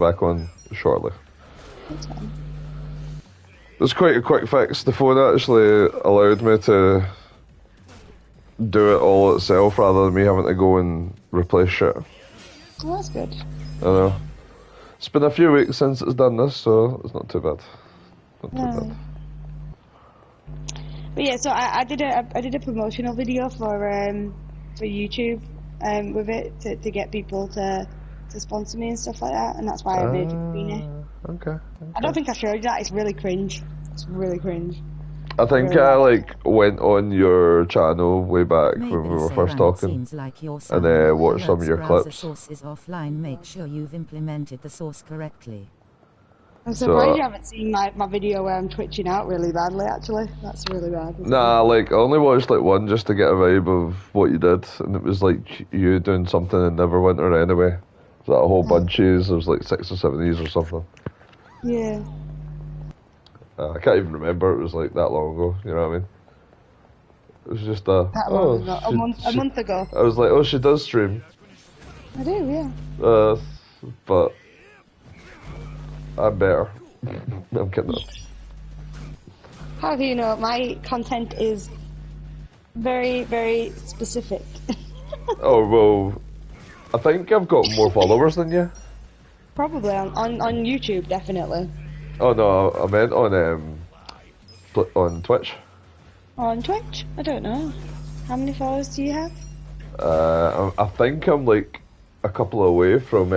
back on shortly. That's fine. It's quite a quick fix. The phone actually allowed me to do it all itself rather than me having to go and replace shit. Well, that's good. I know. It's been a few weeks since it's done this, so it's not too bad. Not too No. bad. But yeah, so I did a promotional video for YouTube with it to get people to sponsor me and stuff like that, and that's why I made Queenie. Okay. I don't think I showed you that. It's really cringe. It's really cringe. I think really I bad. went on your channel way back Maybe when we were say first Rand talking, seems like your and son. watched some of your Browser clips. source is offline. Make sure you've implemented the source correctly. I'm surprised you haven't seen my video where I'm twitching out really badly. Actually, that's really bad. Nah, I only watched one just to get a vibe of what you did, and it was you doing something in Neverwinter anyway. It was a whole bunches. There was 6 or 7 of these or something. Yeah. I can't even remember. It was that long ago. You know what I mean? It was just That long ago. A month ago. I was like, oh, she does stream. I do, yeah. But I'm better. I'm kidding. How do you know? My content is very, very specific. Oh, well, I think I've got more followers than you. Probably on YouTube, definitely. Oh no, I meant on Twitch. On Twitch? I don't know. How many followers do you have? I think I'm a couple away from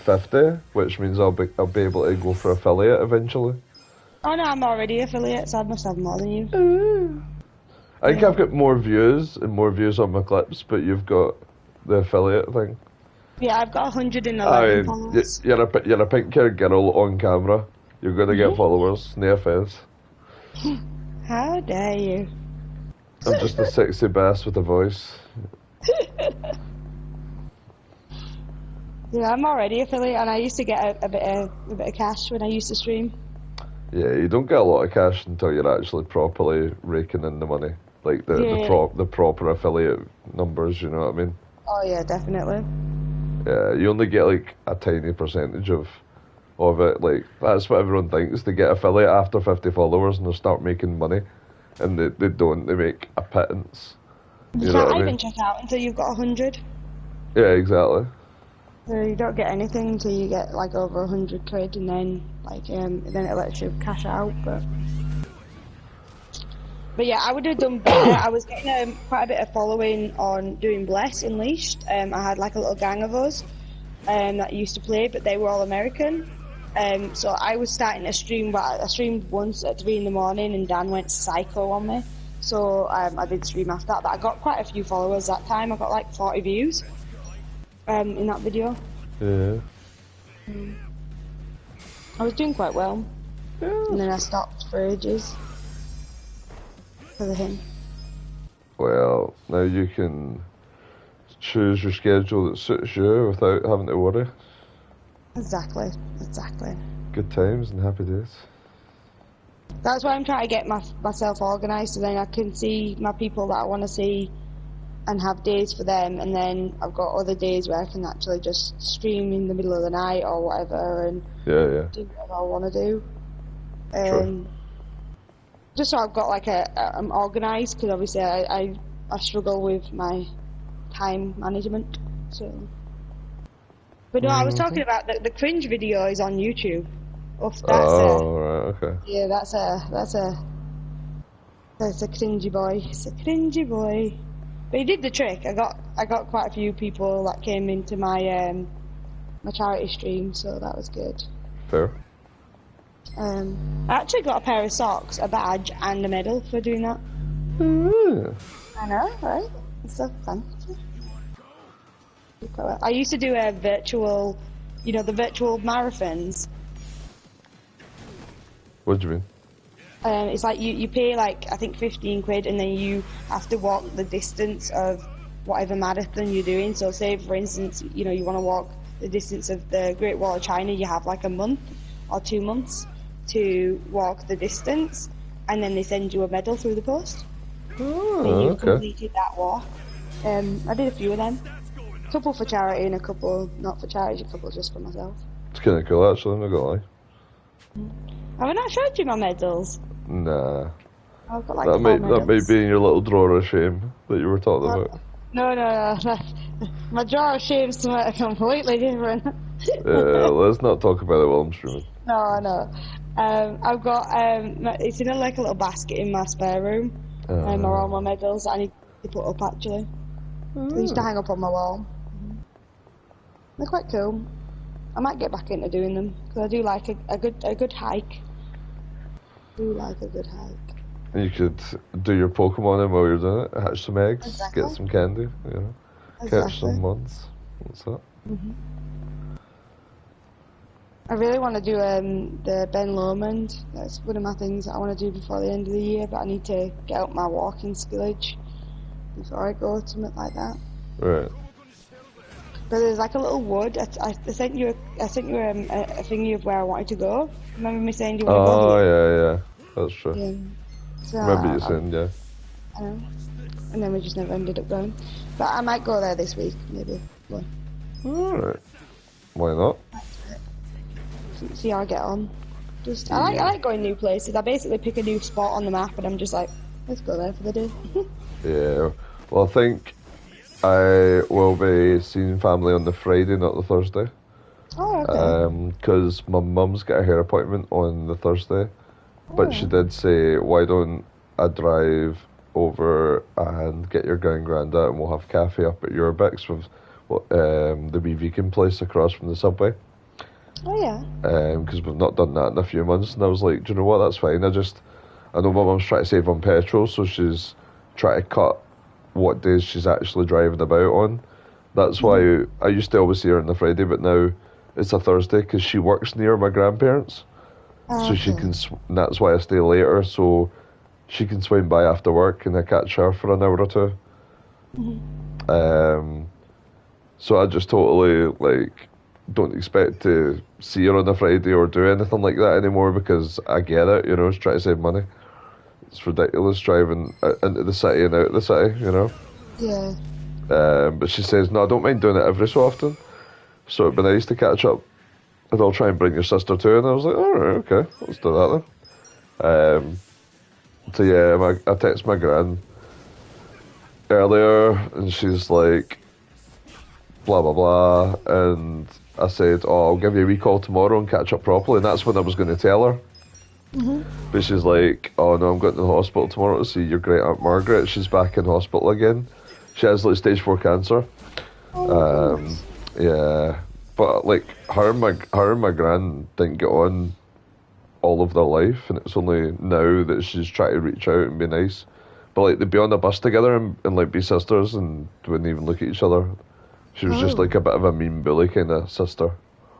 50, which means I'll be able to go for affiliate eventually. Oh no, I'm already affiliate, so I must have more than you. I think I've got more views and more views on my clips, but you've got the affiliate thing. Yeah, I've got 111 followers. You're a pink-haired girl on camera. You're gonna get followers. No offense. How dare you? I'm just a sexy bass with a voice. Yeah, I'm already affiliate, and I used to get a bit of cash when I used to stream. Yeah, you don't get a lot of cash until you're actually properly raking in the money, the proper affiliate numbers. You know what I mean? Oh yeah, definitely. Yeah, you only get a tiny percentage of it. That's what everyone thinks. They get affiliate after 50 followers and they start making money, and they don't. They make a pittance. You can't even check out until you've got 100. Yeah, exactly. So you don't get anything until you get over 100 quid, and then then it lets you cash out. But yeah, I would have done better. I was getting quite a bit of following on doing Bless Unleashed. I had a little gang of us that used to play, but they were all American. So I was starting to stream, but I streamed once at 3 in the morning, and Dan went psycho on me. So I did stream after that, but I got quite a few followers that time. I got 40 views in that video. Yeah. I was doing quite well. Yeah. And then I stopped for ages. For him. Well, now you can choose your schedule that suits you without having to worry. Exactly. Good times and happy days. That's why I'm trying to get myself organised, so then I can see my people that I want to see and have days for them, and then I've got other days where I can actually just stream in the middle of the night or whatever and do whatever I want to do. True. Just so I've got I'm organised, because obviously I struggle with my time management. So, but no, I was talking about the cringe video is on YouTube. Right, okay. Yeah, that's a cringy boy. It's a cringy boy. But he did the trick. I got quite a few people that came into my my charity stream, so that was good. Fair. I actually got a pair of socks, a badge, and a medal for doing that. I know, right? It's so fun. I used to do a virtual, the virtual marathons. What do you mean? It's you pay I think 15 quid, and then you have to walk the distance of whatever marathon you're doing. So say for instance, you want to walk the distance of the Great Wall of China, you have a month or 2 months to walk the distance, and then they send you a medal through the post. Oh, and you've completed that walk. I did a few of them. A couple for charity and a couple not for charity, a couple just for myself. It's kind of cool, actually, I'm not gonna lie. Have I not showed you my medals? Nah. I've got like That 4 might medals. be in your little drawer of shame that you were talking about. No. My drawer of shame's something completely different. Let's not talk about it while I'm streaming. No. I've got it's in like a little basket in my spare room. Are all my medals that I need to put up actually. I used to hang up on my wall. They're quite cool. I might get back into doing them because I do like a good hike. I do like a good hike. You could do your Pokemon in while you're doing it, hatch some eggs, Exactly. get some candy, you know, catch some mods. What's that? I really want to do the Ben Lomond. That's one of my things that I want to do before the end of the year, but I need to get up my walking skillage before I go to something like that. Right. But there's like a little wood. I sent you a thingy of where I wanted to go. Remember me saying, do you want to go here? Yeah, that's true. Yeah. So, Remember you saying, yeah. I know. And then we just never ended up going. But I might go there this week, maybe. Well, Alright. Why not? see how I get on. I like going new places. I basically pick a new spot on the map and I'm just like, let's go there for the day. Yeah. Well, I think I will be seeing family on the Friday, not the Thursday. Oh, okay. Because my mum's got a hair appointment on the Thursday. But she did say, why don't I drive over and get your grand granddad and we'll have cafe up at your Bix with the wee vegan place across from the subway. Oh, yeah. Because we've not done that in a few months. And I was like, do you know what, that's fine. I know my mum's trying to save on petrol, so she's trying to cut what days she's actually driving about on. That's why I used to always see her on the Friday, but now it's a Thursday because she works near my grandparents. So she can, and that's why I stay later, so she can swing by after work and I catch her for an hour or two. So I just totally, like, don't expect to see her on a Friday or do anything like that anymore because I get it, you know, it's trying to save money. It's ridiculous driving into the city and out of the city, you know. Yeah. But she says, no, I don't mind doing it every so often. So it'd be nice to catch up. And I'll try and bring your sister too. And I was like, alright, okay, let's do that then. So yeah, I texted my gran earlier and she's like, blah, blah, blah. And I said, oh, I'll give you a wee call tomorrow and catch up properly. And that's when I was going to tell her. But she's like, oh no, I'm going to the hospital tomorrow to see your great Aunt Margaret. She's back in hospital again. She has like stage 4 cancer. Yeah. But like her and my gran didn't get on all of their life, and it's only now that she's trying to reach out and be nice. But like they'd be on the bus together and like be sisters and wouldn't even look at each other. She was just like a bit of a mean bully kind of sister.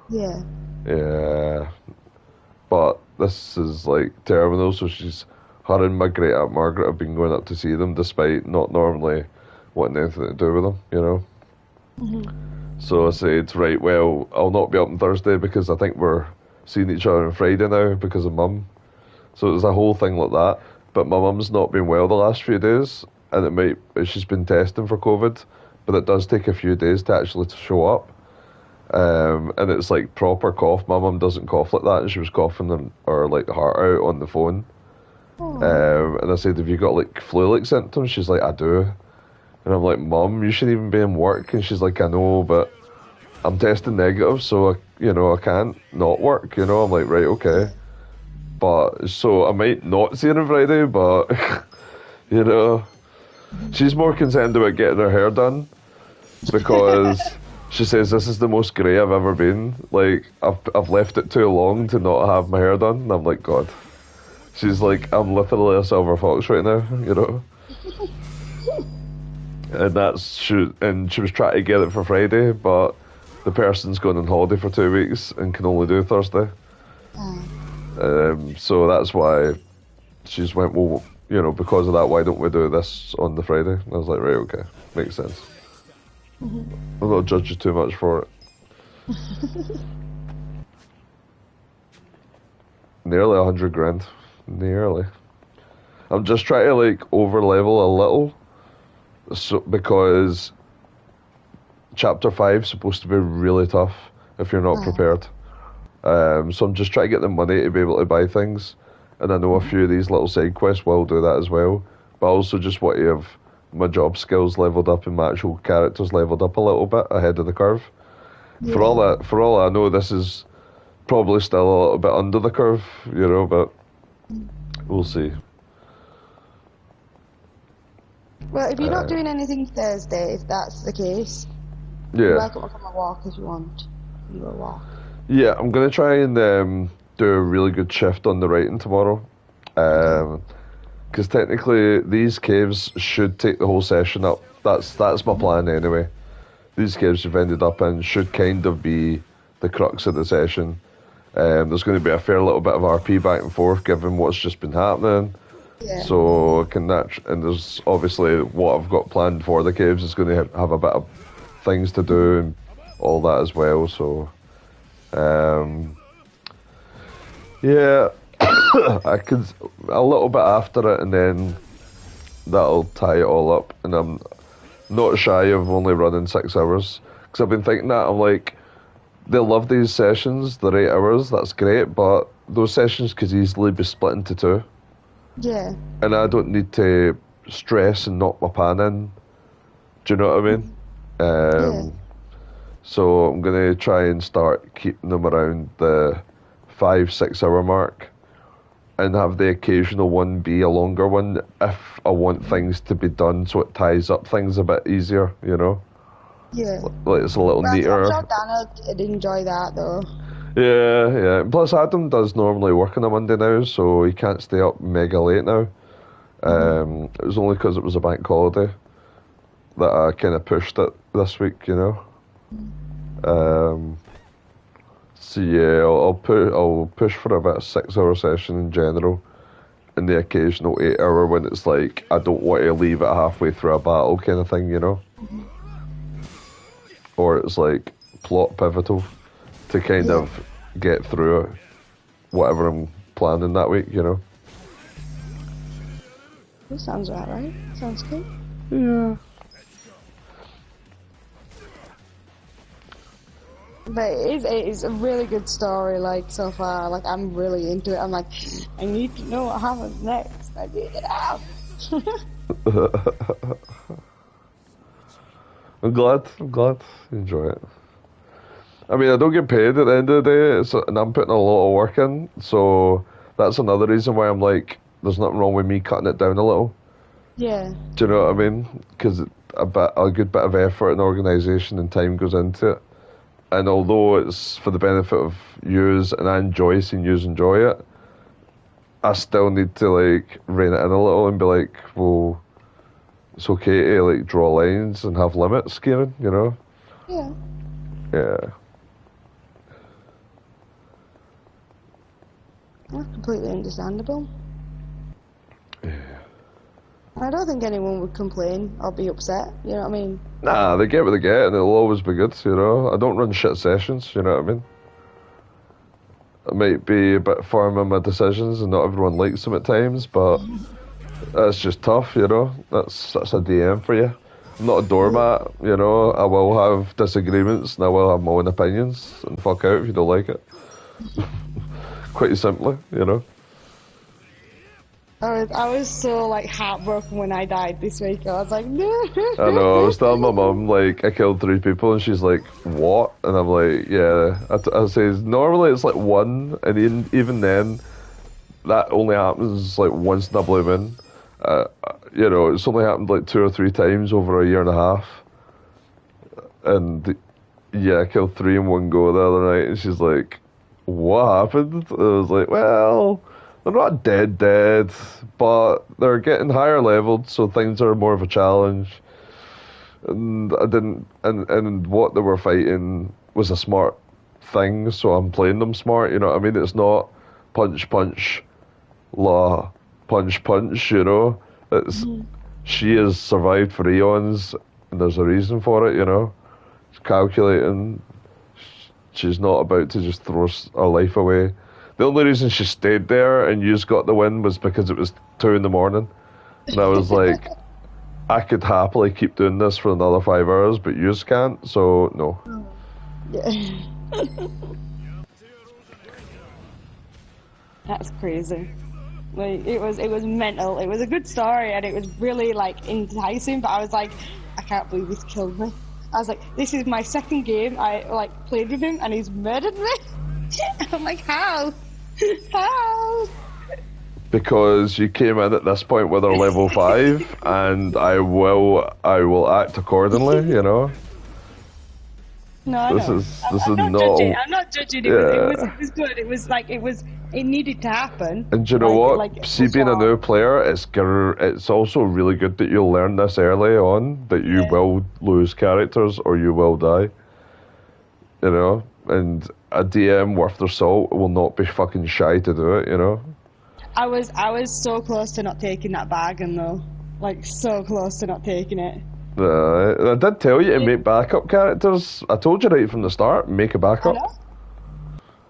Yeah. Yeah. But this is like terminal, so her and my great Aunt Margaret have been going up to see them despite not normally wanting anything to do with them, you know. So I said, right, well, I'll not be up on Thursday because I think we're seeing each other on Friday now because of Mum. So it was a whole thing like that. But my mum's not been well the last few days, and she's been testing for COVID, but it does take a few days to actually show up. And it's like proper cough. My mum doesn't cough like that, and she was coughing her like heart out on the phone. And I said, have you got like flu-like symptoms? She's like, I do. And I'm like, Mum, you shouldn't even be in work. And she's like, I know, but I'm testing negative, so I can't not work. You know, I'm like, right, okay. But so I might not see her on Friday, but you know, she's more concerned about getting her hair done because she says this is the most grey I've ever been. Like I've left it too long to not have my hair done. And I'm like, God. She's like, I'm literally a silver fox right now, you know. And she was trying to get it for Friday, but the person's going on holiday for 2 weeks and can only do Thursday. So that's why she's went, well, you know, because of that, why don't we do this on the Friday? And I was like, right, okay, makes sense. I'll not judge you too much for it. Nearly 100 grand. Nearly. I'm just trying to like over level a little. So, because chapter 5 is supposed to be really tough if you're not prepared. So I'm just trying to get the money to be able to buy things. And I know a few of these little side quests will do that as well. But I also just want to have my job skills leveled up and my actual characters leveled up a little bit ahead of the curve. Yeah. For all I know, this is probably still a little bit under the curve, you know, but we'll see. Well, if you're not doing anything Thursday, if that's the case, Yeah. you're welcome to come and walk if you want. You go walk. Yeah, I'm going to try and do a really good shift on the writing tomorrow. Because technically, these caves should take the whole session up. That's my plan anyway. These caves you've ended up in should kind of be the crux of the session. There's going to be a fair little bit of RP back and forth given what's just been happening. Yeah. So and there's obviously what I've got planned for the caves is going to have a bit of things to do and all that as well. So, yeah, I could a little bit after it, and then that'll tie it all up. And I'm not shy of only running 6 hours because I've been thinking that I'm like, they love these sessions. They're 8 hours. That's great, but those sessions could easily be split into 2. Yeah. And I don't need to stress and knock my pan in. Do you know what I mean? Yeah. So I'm going to try and start keeping them around the 5-6 hour mark and have the occasional one be a longer one if I want things to be done so it ties up things a bit easier, you know? Yeah. Like it's a little neater. I'm sure Dana would enjoy that though. Yeah. Plus, Adam does normally work on a Monday now, so he can't stay up mega late now. It was only because it was a bank holiday that I kind of pushed it this week, you know. So yeah, I'll push for about a 6 hour session in general, and the occasional 8 hour when it's like I don't want to leave it halfway through a battle kind of thing, you know. Or it's like plot pivotal to kind of get through whatever I'm planning that week, you know. That sounds right? Sounds good. Yeah. But it is a really good story, like, so far. Like, I'm really into it. I'm like, I need to know what happens next. I need it out. I'm glad you enjoy it. I mean, I don't get paid at the end of the day, and I'm putting a lot of work in, so that's another reason why I'm like, there's nothing wrong with me cutting it down a little. Yeah. Do you know what I mean? Because a good bit of effort and organisation and time goes into it. And although it's for the benefit of yous and I enjoy seeing yous enjoy it, I still need to like rein it in a little and be like, well, it's okay to like draw lines and have limits, Kieran, you know? Yeah. Yeah. That's completely understandable. Yeah. I don't think anyone would complain or be upset, you know what I mean? Nah, they get what they get and it'll always be good, you know? I don't run shit sessions, you know what I mean? I might be a bit firm in my decisions and not everyone likes them at times, but that's just tough, you know? That's a DM for you. I'm not a doormat, you know? I will have disagreements and I will have my own opinions and fuck out if you don't like it. Quite simply, you know? I was so like heartbroken when I died this week. I was like, no. I know, I was telling my mum, like, I killed 3 people, and she's like, what? And I'm like, yeah. I say, normally it's like 1, and even then, that only happens like once in a blue moon. You know, it's only happened like 2 or 3 times over a year and a half. And yeah, I killed 3 in one go the other night, and she's like, what happened? And I was like, well, they're not dead, but they're getting higher leveled, so things are more of a challenge. And I didn't, and what they were fighting was a smart thing, so I'm playing them smart. You know what I mean? It's not punch, la, punch. You know, it's she has survived for eons, and there's a reason for it. You know, it's calculating. She's not about to just throw her life away. The only reason she stayed there and you got the win was because it was 2 in the morning. And I was like, I could happily keep doing this for another 5 hours, but you can't, so no. Yeah. That's crazy. Like it was mental. It was a good story and it was really like enticing. But I was like, I can't believe he's killed me. I was like, this is my second game. I like played with him and he's murdered me. I'm like, how? How? Because you came in at this point with our level 5, and I will act accordingly. You know. No, I This know. is I'm not not. judging. I'm not judging. It was good. It was like it needed to happen. And do you know what? Like, See, being a new player, it's also really good that you'll learn this early on that you will lose characters or you will die. You know, and a DM worth their salt will not be fucking shy to do it. You know. I was so close to not taking that bargain though. Like so close to not taking it. I did tell you to make backup characters. I told you right from the start, make a I backup. know.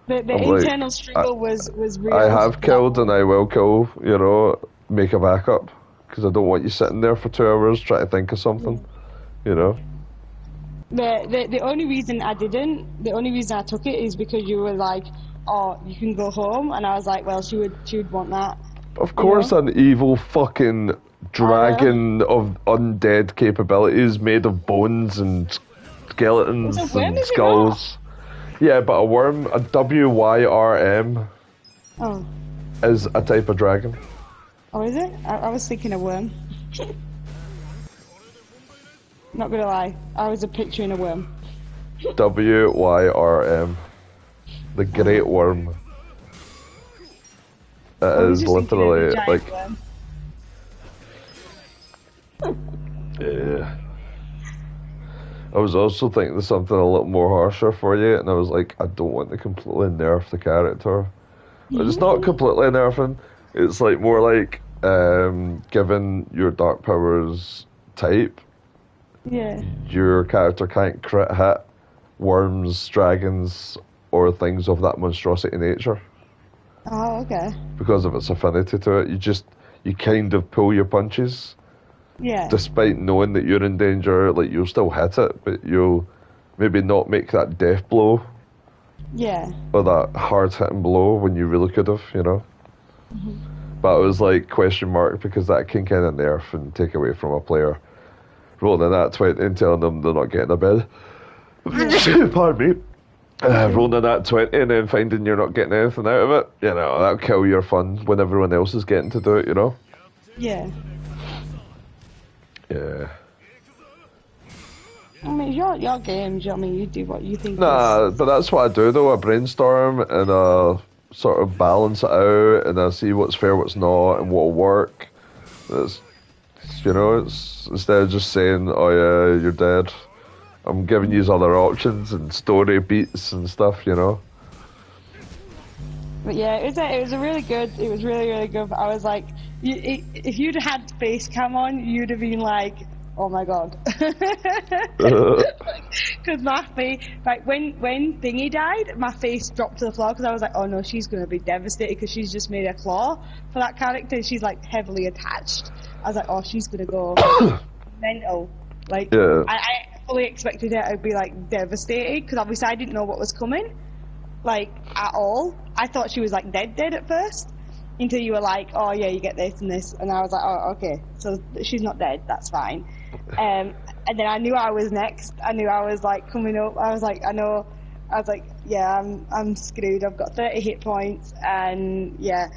The I'm internal like, struggle was real. I have killed and I will kill, you know, make a backup. Because I don't want you sitting there for 2 hours trying to think of something, you know. The only reason I didn't, the only reason I took it is because you were like, oh, you can go home. And I was like, well, she would want that. Of course, an evil fucking dragon of undead capabilities made of bones and skeletons It's a worm, and is it skulls. Yeah, but a worm, a WYRM, Oh. is a type of dragon. Oh, is it? I was thinking a worm. Not gonna lie, I was picturing a worm. WYRM. The Great Worm. It I was is just thinking of a literally giant like. worm. Yeah. I was also thinking of something a little more harsher for you, and I was like, I don't want to completely nerf the character. But it's not completely nerfing. It's like more like given your dark powers type, Yeah. your character can't crit hit worms, dragons, or things of that monstrosity nature Oh, okay. because of its affinity to it. You kind of pull your punches. Yeah. Despite knowing that you're in danger, like you'll still hit it, but you'll maybe not make that death blow Yeah. or that hard hitting blow when you really could have, you know. But it was like question mark because that can kind of nerf and take away from a player rolling that 20 and telling them they're not getting a bed. Pardon me. Rolling that 20 and then finding you're not getting anything out of it, you know, that'll kill your fun when everyone else is getting to do it, you know. Yeah. Yeah. I mean, your games. I mean, you do what you think. Nah, but that's what I do though. I brainstorm and sort of balance it out, and I see what's fair, what's not, and what'll work. It's instead of just saying, "Oh yeah, you're dead," I'm giving you other options and story beats and stuff. You know. But yeah, it was a really good. It was really really good. I was like, if you'd had face cam on, you'd have been like, oh my god. Because my face, like when Thingy died, my face dropped to the floor because I was like, oh no, she's going to be devastated because she's just made a claw for that character. She's like heavily attached. I was like, oh, she's going to go mental. Like, Yeah. I fully expected her to be like devastated because obviously I didn't know what was coming, like at all. I thought she was like dead at first. Until you were like, oh yeah, you get this and this, and I was like, oh okay, so she's not dead, that's fine. And then I knew I was next. I knew I was like coming up. I was like, yeah, I'm screwed. I've got 30 hit points, and yeah,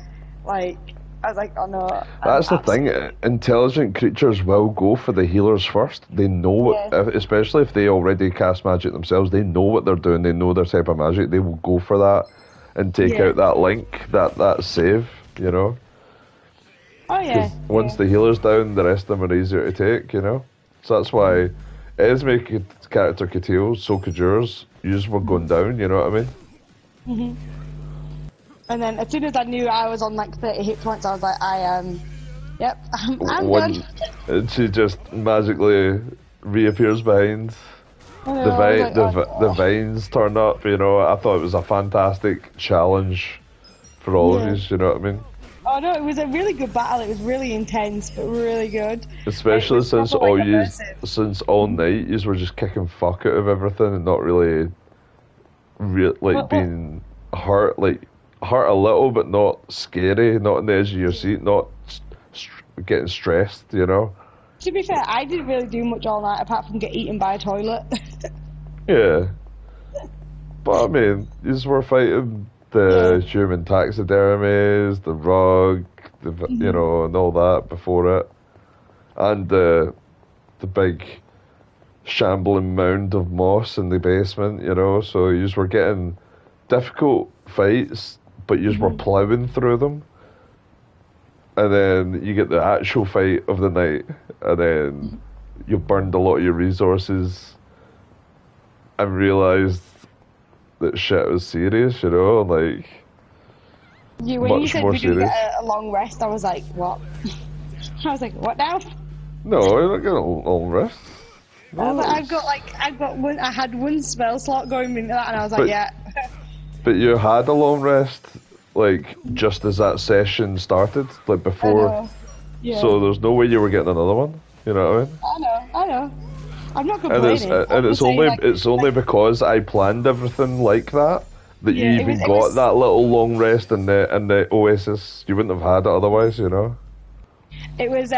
like I was like, oh no. That's the thing. Intelligent creatures will go for the healers first. They know what, especially if they already cast magic themselves. They know what they're doing. They know their type of magic. They will go for that and take out that link, that save. You know. Oh yeah. Once the healer's down, the rest of them are easier to take. You know. So that's why Esme character could heal, so could yours. Yours were going down. You know what I mean? Mhm. And then as soon as I knew I was on like 30 hit points, I was like, yep, I'm done. And she just magically reappears behind. The vines turn up, you know. I thought it was a fantastic challenge for all of you, you know what I mean? Oh no, it was a really good battle. It was really intense, but really good. Especially since all night you were just kicking fuck out of everything and not really being hurt hurt a little, but not scary, not on the edge of your seat, not getting stressed, you know? To be fair, I didn't really do much all night apart from get eaten by a toilet. Yeah. But I mean, you were fighting the human taxidermies, the rug, you know, and all that before it. And the big shambling mound of moss in the basement, you know, so you were getting difficult fights, but you were plowing through them. And then you get the actual fight of the night, and then you burned a lot of your resources and realised that shit was serious, you know, like When you said more we didn't serious. get a long rest, I was like, what? I was like, what now? No, you're not getting a long rest. I was like, I had one spell slot going into that, and I was like, yeah. But you had a long rest, like, just as that session started, like, before. I know. Yeah. So there's no way you were getting another one, you know what I mean? I know. I'm not complaining. And it's only because I planned everything like that you even got that little long rest in the Oasis. You wouldn't have had it otherwise, you know. It was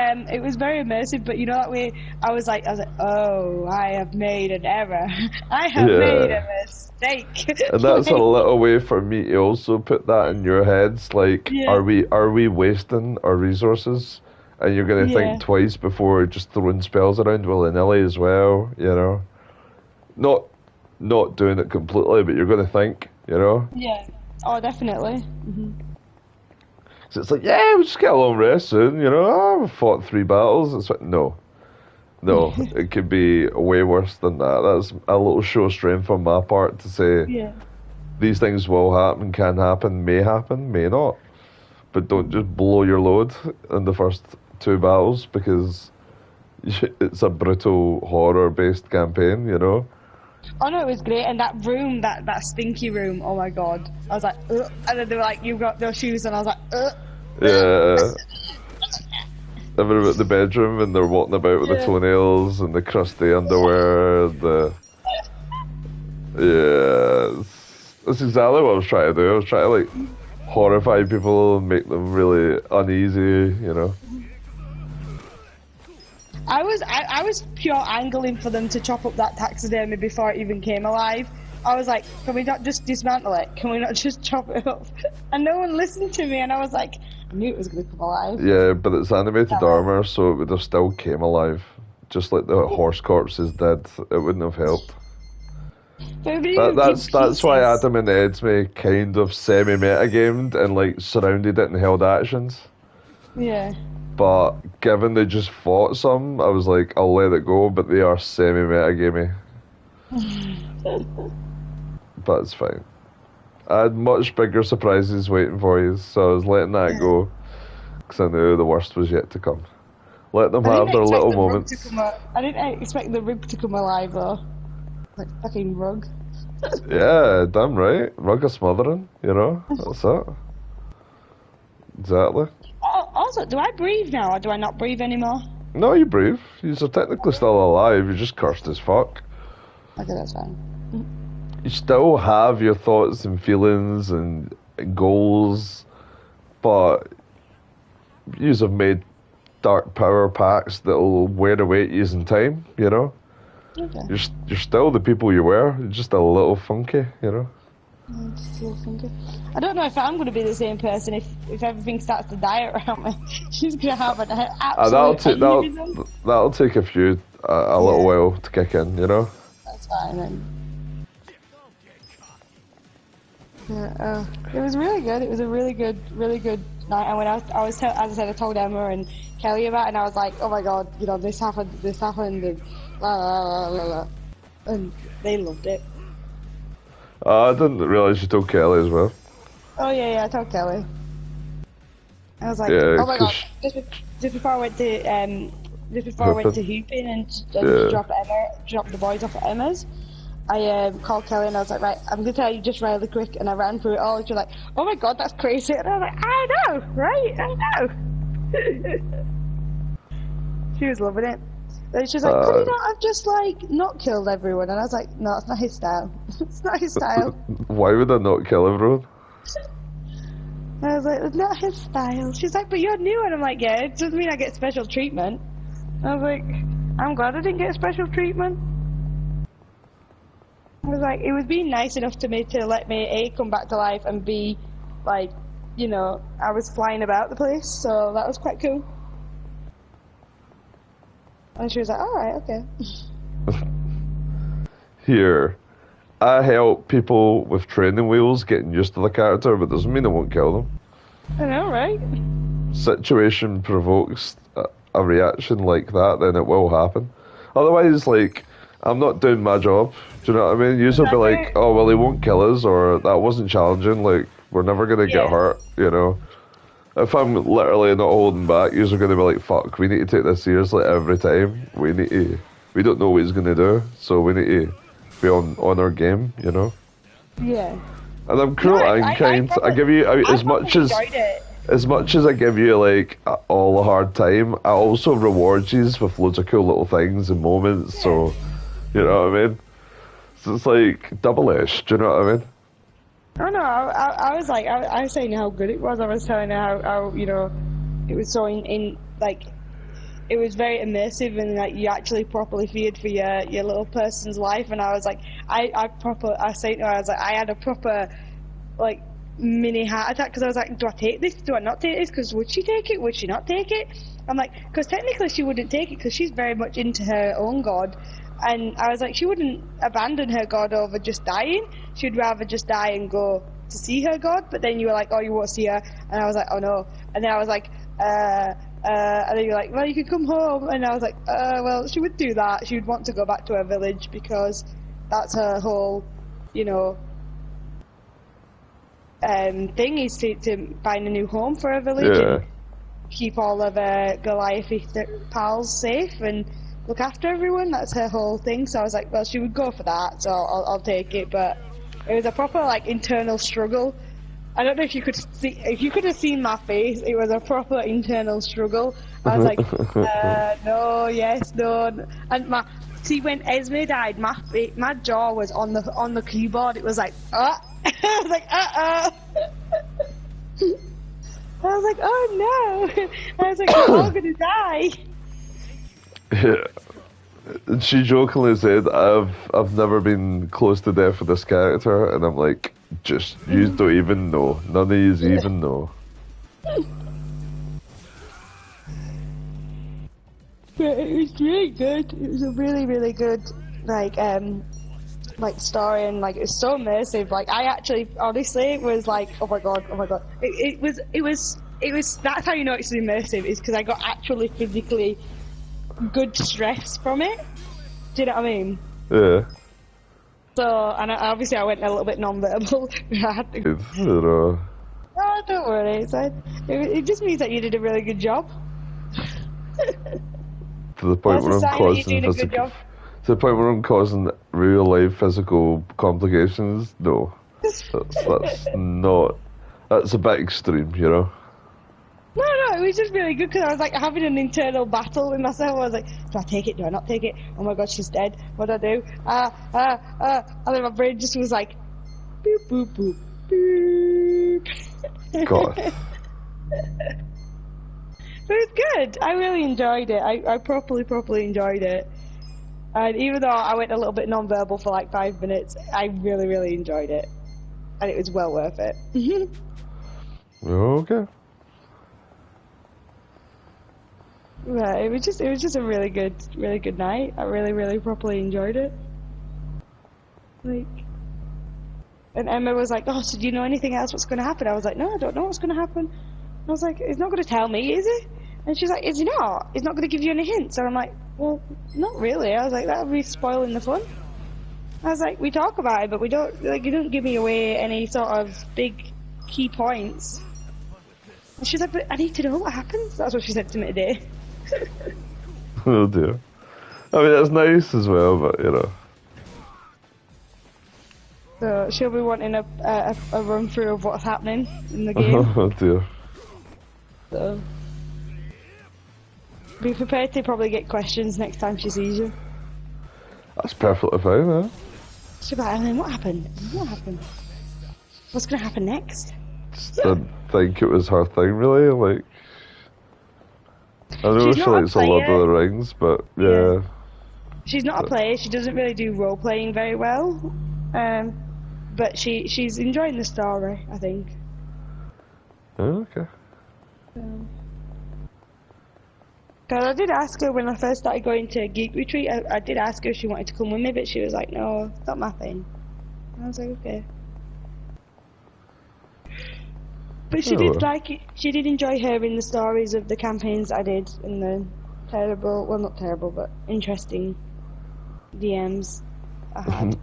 very immersive, but you know that way I was like, oh, I have made an error. I have made a mistake. And that's a little way for me to also put that in your heads, like, are we wasting our resources? And you're going to think twice before just throwing spells around willy-nilly as well, you know? Not doing it completely, but you're going to think, you know? Yeah. Oh, definitely. Mm-hmm. So it's like, yeah, we'll just get a long rest soon, you know? Oh, we've fought 3 battles. It's like, no, it could be way worse than that. That's a little show of strength on my part to say these things will happen, can happen, may not. But don't just blow your load in the first 2 battles because it's a brutal horror-based campaign, you know? Oh no, it was great, and that room, that stinky room, oh my god. I was like, ugh. And then they were like, you've got no shoes, and I was like, ugh. Yeah. Everyone at the bedroom, and they're walking about with the toenails and the crusty underwear, that's exactly what I was trying to do. I was trying to, like, horrify people and make them really uneasy, you know. I was pure angling for them to chop up that taxidermy before it even came alive. I was like, can we not just dismantle it? Can we not just chop it up? And no one listened to me, and I was like, I knew it was going to come alive. Yeah, but it's animated armor, so it would have still came alive. Just like the horse corpses did. It wouldn't have helped. That's why Adam and Edme kind of semi-metagamed and, like, surrounded it and held actions. Yeah. But given they just fought some, I was like, I'll let it go, but they are semi-metagamey. But it's fine. I had much bigger surprises waiting for you, so I was letting that go, because I knew the worst was yet to come. Let them have their little moments. I didn't expect the rug to come alive, though. Like, fucking rug. Yeah, damn right. Rug of smothering, you know? That's it. Exactly. Also, do I breathe now, or do I not breathe anymore? No, you breathe. You're technically still alive. You're just cursed as fuck. Okay, that's fine. You still have your thoughts and feelings and goals, but you have made dark power pacts that'll wear away at you in time, you know? Okay. You're still the people you were. You're just a little funky, you know? Just a little funky. I don't know if I'm going to be the same person if everything starts to die around me. She's going to have an absolute that'll take a little while to kick in, you know? That's fine then. Yeah, it was really good. It was a really good night. And when as I said, I told Emma and Kelly about it, and I was like, oh my god, you know, this happened, and la la la la la, and they loved it. I didn't realise you told Kelly as well. Oh yeah, I told Kelly. I was like, oh my god, just before I went to hooping and drop the boys off at Emma's, I called Kelly and I was like, right, I'm going to tell you just really quick, and I ran through it all, and she was like, oh my god, that's crazy, and I was like, I know, right, I know. She was loving it. And she was like, could you not have just, like, not killed everyone? And I was like, no, it's not his style. It's not his style. Why would I not kill everyone? I was like, it's not his style. She's like, but you're new. And I'm like, yeah, it doesn't mean I get special treatment. I was like, I'm glad I didn't get special treatment. I was like, it was being nice enough to me to let me A, come back to life, and B, like, you know, I was flying about the place, so that was quite cool. And she was like, alright, okay. Here, I help people with training wheels getting used to the character, but doesn't mean I won't kill them. I know, right? Situation provokes a reaction like that, then it will happen. Otherwise, like, I'm not doing my job. Do you know what I mean? You'll be like, oh, well, he won't kill us, or that wasn't challenging, like, we're never going to get hurt, you know? If I'm literally not holding back, you're going to be like, fuck, we need to take this seriously every time. We don't know what he's going to do, so we need to be on our game, you know? Yeah. And I'm cruel and kind. I give you, as much as I give you, like, all a hard time, I also reward you with loads of cool little things and moments, so, you know what I mean? So it's like double-edged, do you know what I mean? Oh no, I was like, I was saying how good it was. I was telling her how you know, it was so like, it was very immersive, and like you actually properly feared for your little person's life. And I was like, I said to her, I was like, I had a proper like mini heart attack, because I was like, do I take this? Do I not take this? Because would she take it? Would she not take it? I'm like, because technically she wouldn't take it, because she's very much into her own god. And I was like, she wouldn't abandon her god over just dying. She'd rather just die and go to see her god. But then you were like, oh, you won't see her. And I was like, oh no. And then I was like, and then you were like, well, you can come home. And I was like, well, she would do that. She would want to go back to her village, because that's her whole, you know, thing, is to find a new home for her village and keep all of her Goliathy pals safe and look after everyone. That's her whole thing. So I was like, well, she would go for that, so I'll take it. But it was a proper like internal struggle. I don't know if you could have seen my face. It was a proper internal struggle. I was like, no, yes, no, and when Esme died, my jaw was on the keyboard. It was like, I was like, I was like, oh no. I was like, we're all gonna die. Yeah. She jokingly said, I've never been close to death with this character, and I'm like, just, you don't even know. None of yous even know. Yeah, it was really good. It was a really, really good, like story, and like, it was so immersive. Like, I actually, honestly, was like, oh my god. It was, that's how you know it's immersive, is because I got actually physically good stress from it. Do you know what I mean? Yeah. So, and obviously I went a little bit non-verbal. I had to... Oh, don't worry. It just means that you did a really good job. To the point where I'm causing real life physical complications. No, that's a bit extreme, you know. No, it was just really good, because I was like having an internal battle with myself. I was like, do I take it? Do I not take it? Oh my god, she's dead. What do I do? And then my brain just was like, boop, boop, boop, boop. God. But it was good. I really enjoyed it. I properly enjoyed it. And even though I went a little bit non-verbal for like 5 minutes, I really, really enjoyed it. And it was well worth it. Okay. Yeah, it was just a really good night. I really properly enjoyed it. Like, and Emma was like, "Oh, so do you know anything else? What's going to happen?" I was like, "No, I don't know what's going to happen." I was like, "He's not going to tell me, is he?" And she's like, "Is he not? He's not going to give you any hints." And I'm like, "Well, not really." I was like, "That would be spoiling the fun." I was like, "We talk about it, but we don't, like, you don't give me away any sort of big key points." And she's like, "But I need to know what happens." That's what she said to me today. Oh dear. I mean, that's nice as well, but you know. So she'll be wanting a run through of what's happening in the game. Oh dear. So be prepared to probably get questions next time she sees you. That's perfectly fine, man. She'll be like, "Ellen, what happened? What happened? What's going to happen next?" just didn't think it was her thing, really. Like, I know She's she not a likes a Lord of player. the Rings, but Yeah. yeah. She's not a player. She doesn't really do role playing very well. But she's enjoying the story, I think. Oh, okay. Because I did ask her when I first started going to Geek Retreat, I did ask her if she wanted to come with me, but she was like, no, it's not my thing. And I was like, okay. But she Oh, did well. like it. She did enjoy hearing the stories of the campaigns I did and the terrible, well, not terrible, but interesting DMs I had.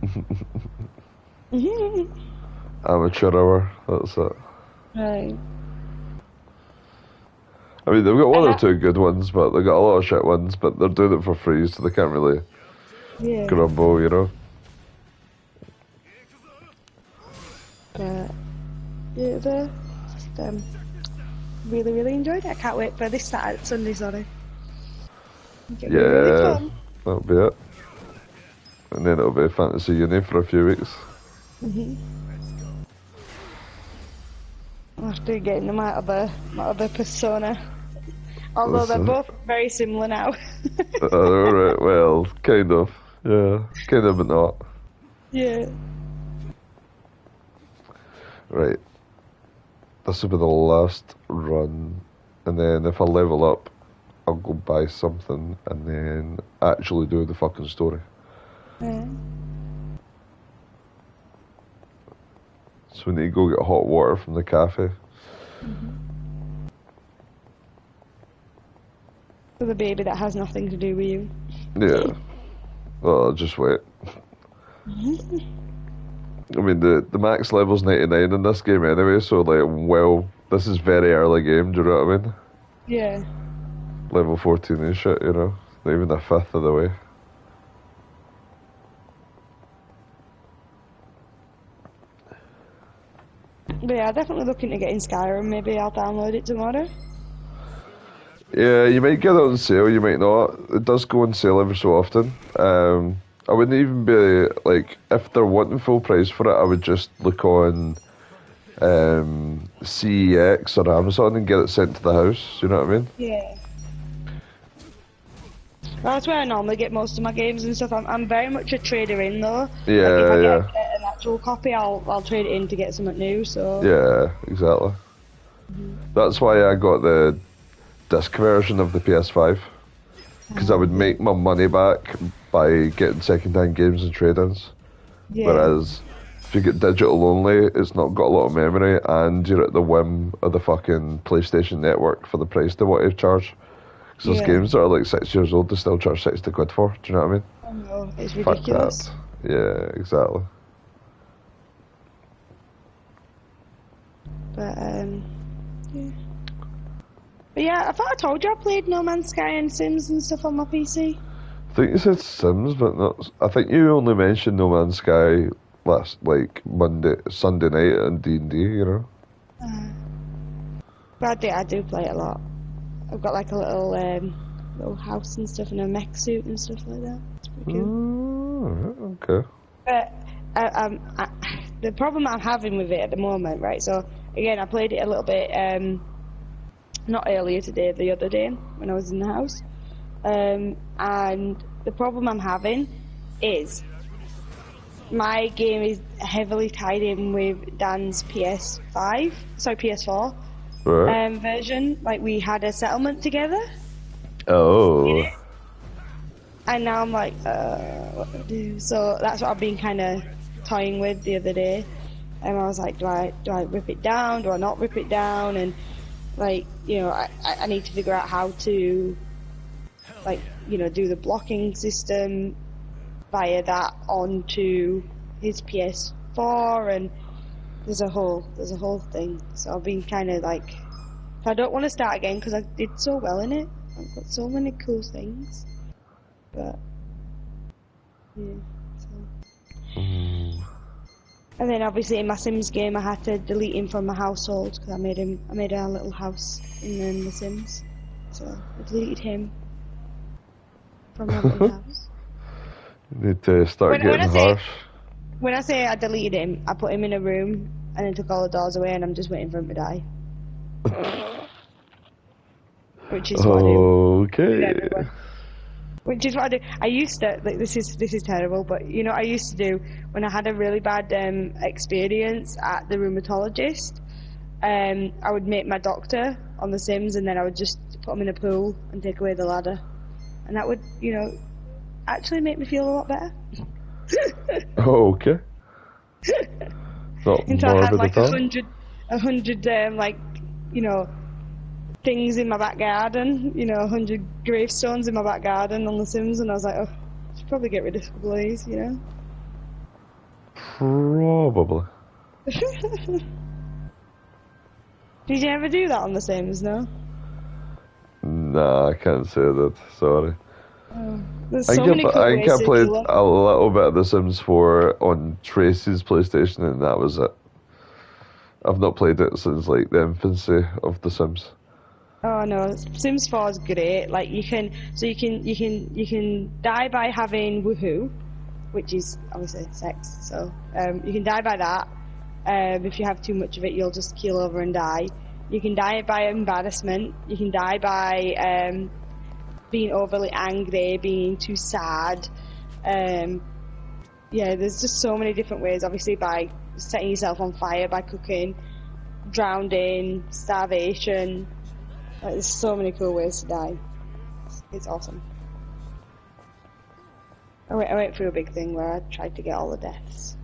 Amateur hour, that's it. Right. I mean, they've got one And or two good ones, but they've got a lot of shit ones, but they're doing it for free, so they can't really yeah. grumble, you know? But yeah, just, really, really enjoyed it. I can't wait for this Sunday, sorry. It'll be really Yeah, fun. that'll be it. And then it'll be Fantasy Uni for a few weeks. After getting them out of the persona. Although they're Listen. both very similar now. Alright, well, kind of. Yeah, kind of, but not. Yeah. Right. This will be the last run, and then if I level up, I'll go buy something, and then actually do the fucking story. Yeah. So we need to go get hot water from the cafe. For the baby that has nothing to do with you. Yeah. Well, I'll just wait. I mean, the max level's 99 in this game anyway, so, like, well, this is very early game, do you know what I mean? Yeah. Level 14 and shit, you know? Not even a fifth of the way. But yeah, definitely looking to get in Skyrim. Maybe I'll download it tomorrow. Yeah, you might get it on sale, you might not. It does go on sale every so often. I wouldn't even be, like, if they're wanting full price for it, I would just look on CEX or Amazon and get it sent to the house, you know what I mean? Yeah. That's where I normally get most of my games and stuff. I'm very much a trader in though. Yeah, like if I yeah. get an actual copy, I'll trade it in to get something new. So Yeah, exactly. That's why I got the disc version of the PS5. Because I would make my money back by getting second-hand games and trade-ins. yeah, Whereas if you get digital only, it's not got a lot of memory, and you're at the whim of the fucking PlayStation Network for the price they want to charge. Because those Yeah. games that are like 6 years old, they still charge 60 quid for. Do you know what I mean? I know, it's Fuck ridiculous. that. Yeah, exactly. But yeah. But yeah, I thought I told you I played No Man's Sky and Sims and stuff on my PC. I think you said Sims, but not. I think you only mentioned No Man's Sky last, like, Sunday night on D&D, you know? But I do play it a lot. I've got like a little house and stuff and a mech suit and stuff like that. It's pretty cool. Oh, okay. But the problem I'm having with it at the moment, right? So again, I played it a little bit, not earlier today, the other day when I was in the house, and the problem I'm having is my game is heavily tied in with Dan's PS4 Right. version. Like we had a settlement together. Oh. And now I'm like, what do I do? So that's what I've been kind of toying with the other day. And I was like, do I rip it down? Do I not rip it down? And like, you know, I need to figure out how to, like, you know, do the blocking system via that onto his PS4, and there's a whole thing. So I've been kind of like, I don't want to start again because I did so well in it. I've got so many cool things. But yeah, so. And then obviously in my Sims game I had to delete him from my household because I made a little house in The Sims, so I deleted him from my little house. Need to start getting harsh. When I say I deleted him, I put him in a room and then took all the doors away, and I'm just waiting for him to die. Which is what I do. Okay. Which is what I do. I used to, like, this is terrible, but you know what I used to do when I had a really bad experience at the rheumatologist? I would make my doctor on The Sims, and then I would just put him in a pool and take away the ladder. And that would, you know, actually make me feel a lot better. Okay. Not Until I had morbid like at all. 100 like, you know, things in my back garden, you know, 100 gravestones in my back garden on The Sims, and I was like, oh, I should probably get rid of a couple of these, you know? Probably. Did you ever do that on The Sims, no? Nah, I can't say that. Sorry. There's I so think many I cool think ways I to played kill them. a little bit of The Sims 4 on Tracy's PlayStation, and that was it. I've not played it since like the infancy of The Sims. Oh no, Sims 4 is great. Like you can die by having woohoo, which is obviously sex. So you can die by that. If you have too much of it, you'll just keel over and die. You can die by embarrassment. You can die by being overly angry, being too sad. Yeah, there's just so many different ways. Obviously, by setting yourself on fire, by cooking, drowning, starvation. Like, there's so many cool ways to die. It's awesome. I went through a big thing where I tried to get all the deaths.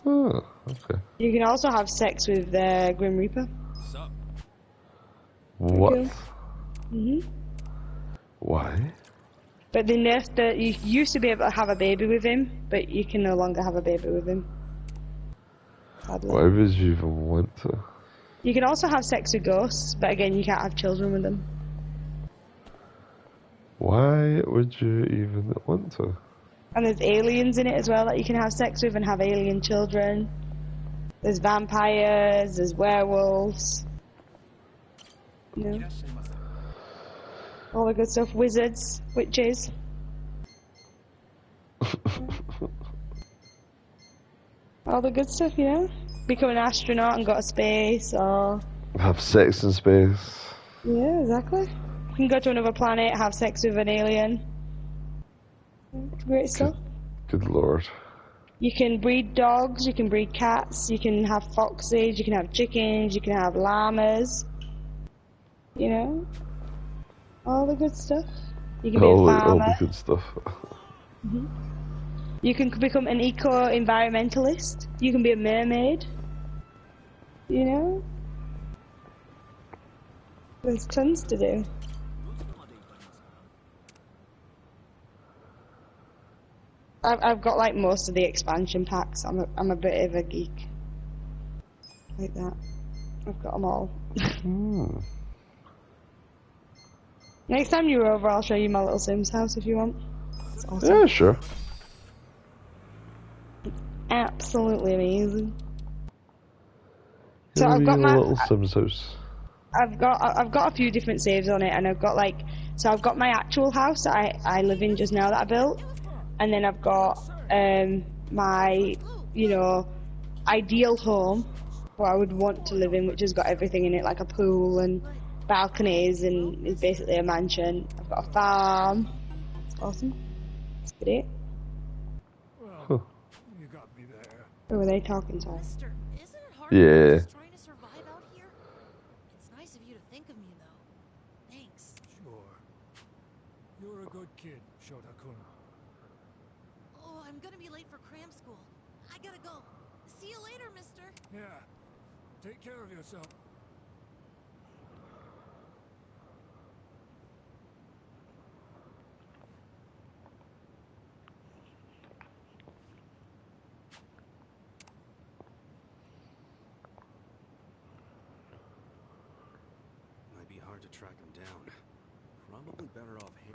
Oh, okay. You can also have sex with the Grim Reaper. What? Cool. Why? But they nerfed that you used to be able to have a baby with him, but you can no longer have a baby with him. Sadly. Why would you even want to? You can also have sex with ghosts, but again, you can't have children with them. Why would you even want to? And there's aliens in it as well that you can have sex with and have alien children. There's vampires, there's werewolves. You know? All the good stuff. Wizards, witches. All the good stuff, you know? Become an astronaut and go to space, or... Have sex in space. Yeah, exactly. You can go to another planet, have sex with an alien. Great stuff. Good lord. You can breed dogs, you can breed cats, you can have foxes, you can have chickens, you can have llamas. You know? All the good stuff. You can be a All farmer. the good stuff. You can become an eco-environmentalist. You can be a mermaid. You know? There's tons to do. I've got like most of the expansion packs. I'm a bit of a geek. Like that. I've got them all. Next time you're over, I'll show you my little Sims house if you want. It's awesome. Yeah, sure. Absolutely amazing. So Yeah, I've got your my little Sims house. I've got a few different saves on it, and I've got like, so I've got my actual house that I live in just now that I built, and then I've got my, you know, ideal home where I would want to live in, which has got everything in it, like a pool and balconies, and is basically a mansion. I've got a farm. It's awesome. It's great. Huh. You got me there. Who are they talking to? Mister, isn't it hard Yeah. just trying to survive out here? It's nice of you to think of me, though. Thanks. Sure. You're a good kid, Shota-kun. Oh, I'm gonna be late for cram school. I gotta go. See you later, mister. Yeah. Take care of yourself. Might be hard to track him down. Probably better off here.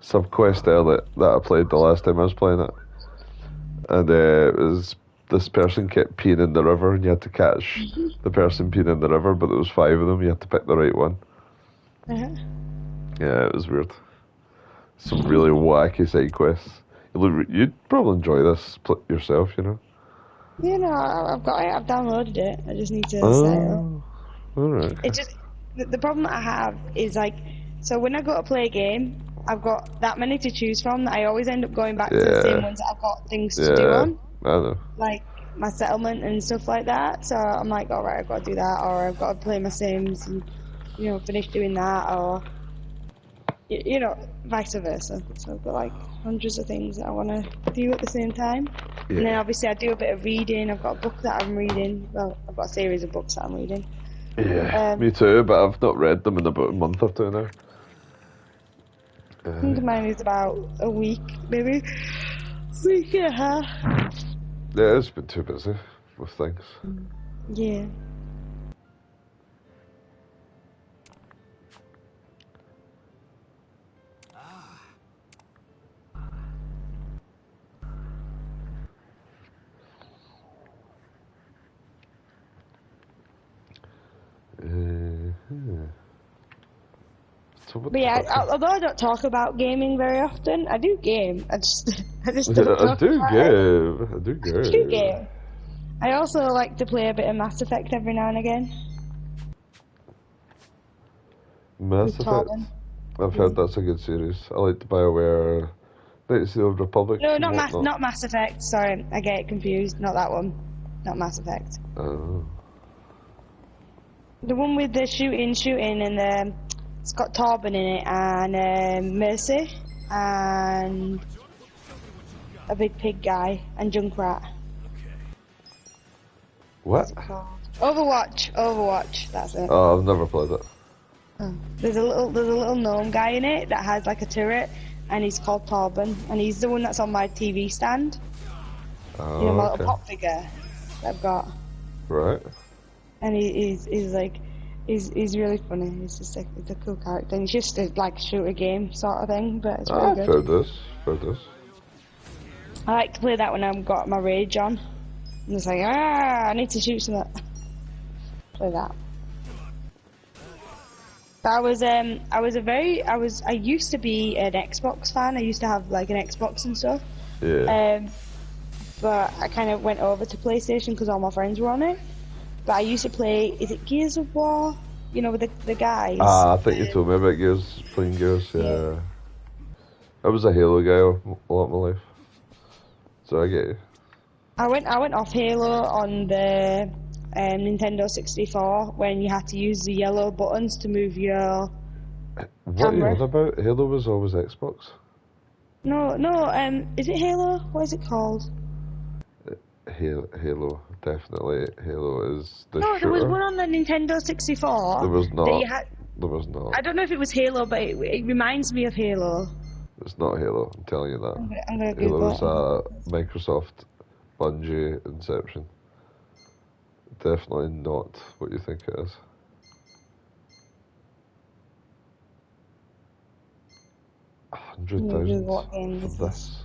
Sub quest there that I played the last time I was playing it, and it was this person kept peeing in the river, and you had to catch the person peeing in the river, but there was 5 of them. You had to pick the right one. Uh-huh. Yeah, it was weird. Some really wacky side quests. You'd probably enjoy this yourself, you know. You know, I've got it. I've downloaded it. I just need to set it up. Oh, alright. It just the problem that I have is like, so when I go to play a game, I've got that many to choose from that I always end up going back to the same Yeah, ones that I've got things to do yeah, on, I know. like my settlement and stuff like that. So I'm like, all right, I've got to do that, or I've got to play my Sims and finish doing that, or vice versa. So I've got like hundreds of things that I want to do at the same time. And then Yeah, obviously I do a bit of reading. I've got a book that I'm reading. Well, I've got a series of books that I'm reading. yeah, Um, me too, but I've not read them in about a month or two now. I think mine is about a week, maybe. Week and a half. Yeah, it's been too busy with things. Yeah. Hmm. So what But the yeah, fuck? although I don't talk about gaming very often, I do game. I just, I just don't I talk do about it. game. I do I do game. game. I also like to play a bit of Mass Effect every now and again Mass with Effect. Torben. I've Yeah. heard that's a good series. I like the BioWare, Knights of the Old Republic No, and whatnot. not Mass Effect. Sorry, I get it confused. Not that one. Not Mass Effect. Oh. The one with the shooting, and it's got Torben in it, and Mercy, and a big pig guy, and Junkrat. What's What? it called? Overwatch. That's it. Oh, I've never played it. Oh. There's a little gnome guy in it that has like a turret, and he's called Torben, and he's the one that's on my TV stand. Oh, My little okay. pop figure that I've got, Right. and he's like. He's really funny. He's a cool character. And he's just a, like shooter game sort of thing, but it's really Ah, good. fair this. Fair this. I like to play that when I've got my rage on. I'm just like, I need to shoot something. Play that. But I used to be an Xbox fan. I used to have like an Xbox and stuff. Yeah. But I kind of went over to PlayStation because all my friends were on it. But I used to play, is it Gears of War? With the guys. Ah, I think you told me about Gears, playing Gears, yeah. I was a Halo guy a lot of my life. So I get you. I went off Halo on the Nintendo 64 when you had to use the yellow buttons to move your What are you camera. on about? Halo was always Xbox? No, is it Halo? What is it called? Halo, definitely. Halo is the No, shooter. there was one on the Nintendo 64. There was That not. you had. There was not. I don't know if it was Halo, but it reminds me of Halo. It's not Halo, I'm telling you that. I'm gonna Halo Google is a Microsoft Bungie Inception. Definitely not what you think it is. it. Google 100,000 what game for this is. this?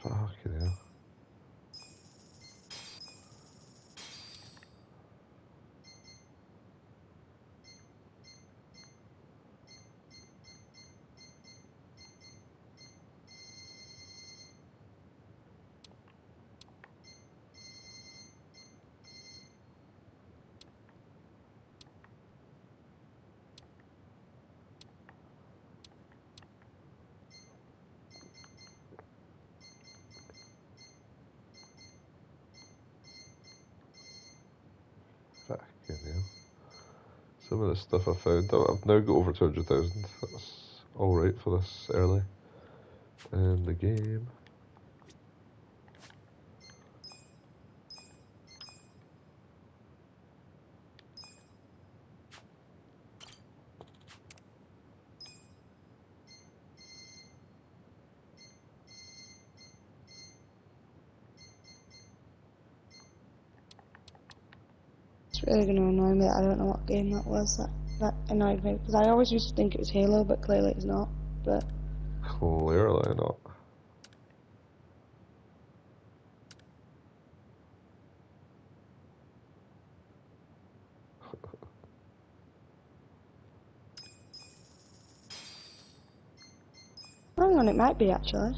Fucking hell. Fucking hell. Some of the stuff I found, I've now got over 200,000. That's alright for this early in the game. It's really gonna annoy me that I don't know what game that was. That annoyed me because I always used to think it was Halo, but clearly it's not. But Clearly not. on, it might be actually.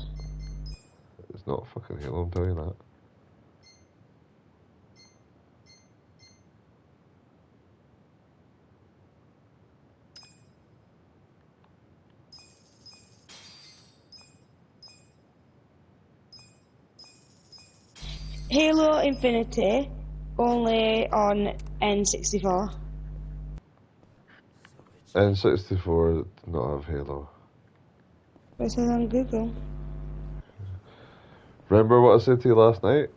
It's not fucking Halo, I'm telling you that. Halo Infinity, only on N64. N64 did not have Halo. It says on Google. Remember what I said to you last night?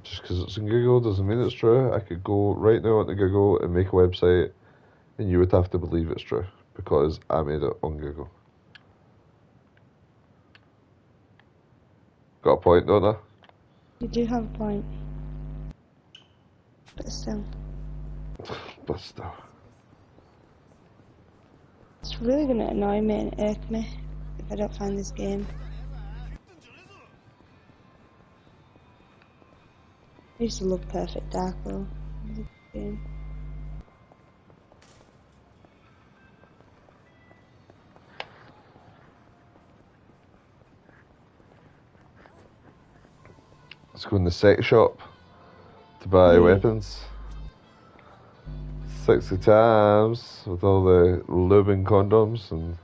Just because it's in Google doesn't mean it's true. I could go right now onto Google and make a website, and you would have to believe it's true because I made it on Google. Got a point, don't I? You do have a point. But still. But still. It's really going to annoy me and irk me if I don't find this game. I used to love Perfect Dark though. It was a good game. Let's go in the sex shop to buy weapons. 60 times with all the lube and condoms and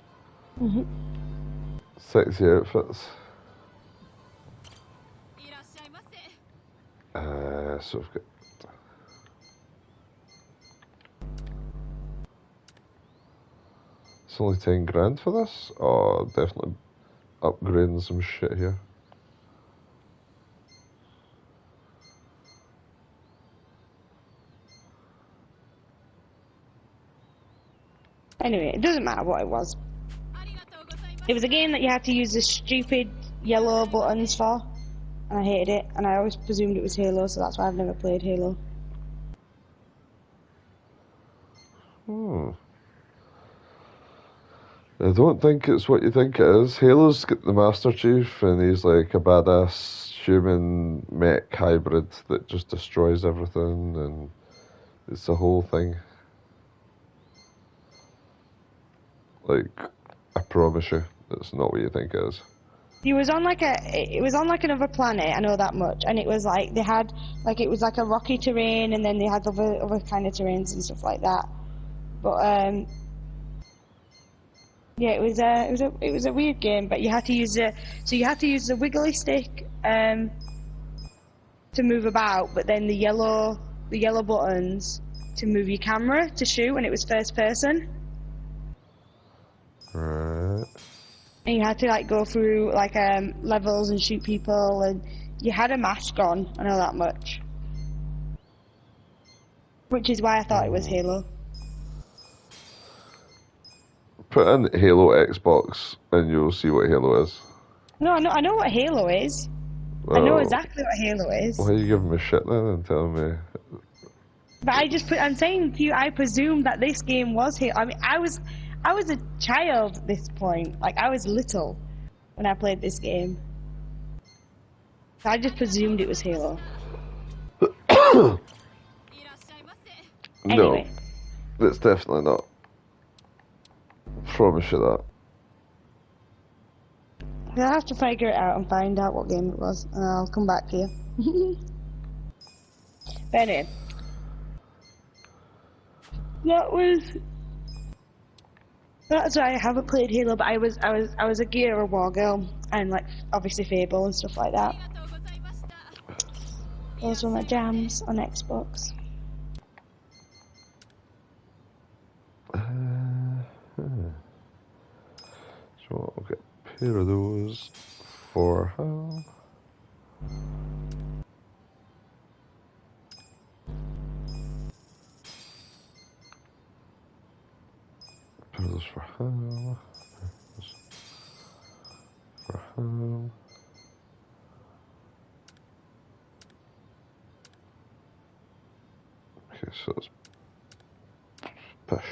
sexy outfits. So we've got it's only 10 grand for this? Oh, definitely upgrading some shit here. Anyway, it doesn't matter what it was. It was a game that you had to use the stupid yellow buttons for, and I hated it, and I always presumed it was Halo, so that's why I've never played Halo. I don't think it's what you think it is. Halo's got the Master Chief, and he's like a badass human mech hybrid that just destroys everything, and it's the whole thing. Like, I promise you, it's not what you think it is. It was on like another planet, I know that much, and it was like they had like it was like a rocky terrain, and then they had other kind of terrains and stuff like that. But yeah, it was a weird game, but you had to use the wiggly stick to move about, but then the yellow buttons to move your camera to shoot, and it was first person. Right. And you had to like go through like levels and shoot people, and you had a mask on. I know that much, which is why I thought it was Halo. Put in Halo Xbox and you'll see what Halo is. No, I know what Halo is. Well, I know exactly what Halo is. Why are you giving me shit then and telling me? But I'm saying to you, I presumed that this game was Halo. I mean, I was a child at this point. Like, I was little when I played this game. So I just presumed it was Halo. Anyway. No, it's definitely not. Promise you that. I'll have to figure it out and find out what game it was, and I'll come back to you. But anyway. That's why I haven't played Halo, but I was a Gear of War girl, and like obviously Fable and stuff like that. Those were my jams on Xbox. So I'll get a pair of those for Hal. Pair of those for Hal. For Hal. Okay, so it's push.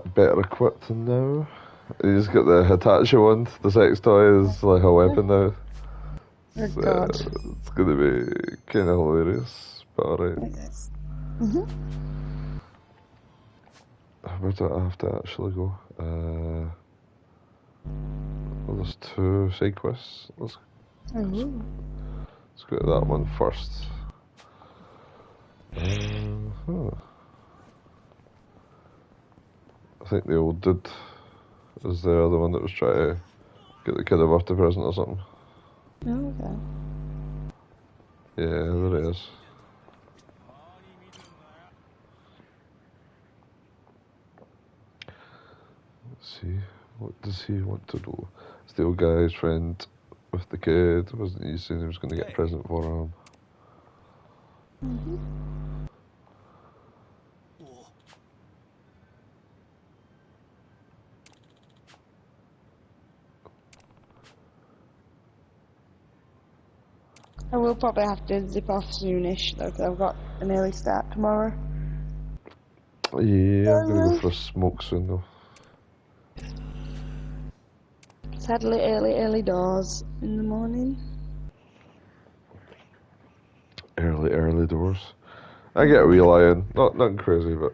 bit better equipped now. He's got the Hitachi one. The sex toy is like a weapon now. Oh God. It's gonna be kind of hilarious, but alright. Where do I have to actually go? Well, there's 2 side quests. Let's go to that one first. I think the old dude is the other one that was trying to get the kid a birthday present or something. Oh, okay. Yeah, there he is. Let's see, what does he want to do? It's the old guy's friend with the kid. Wasn't he saying he was going to get a present for him? I will probably have to zip off soonish though, because I've got an early start tomorrow. Yeah, I'm going to go for a smoke soon though. Sadly, early doors in the morning. Early doors. I get a wee lion. Nothing crazy, but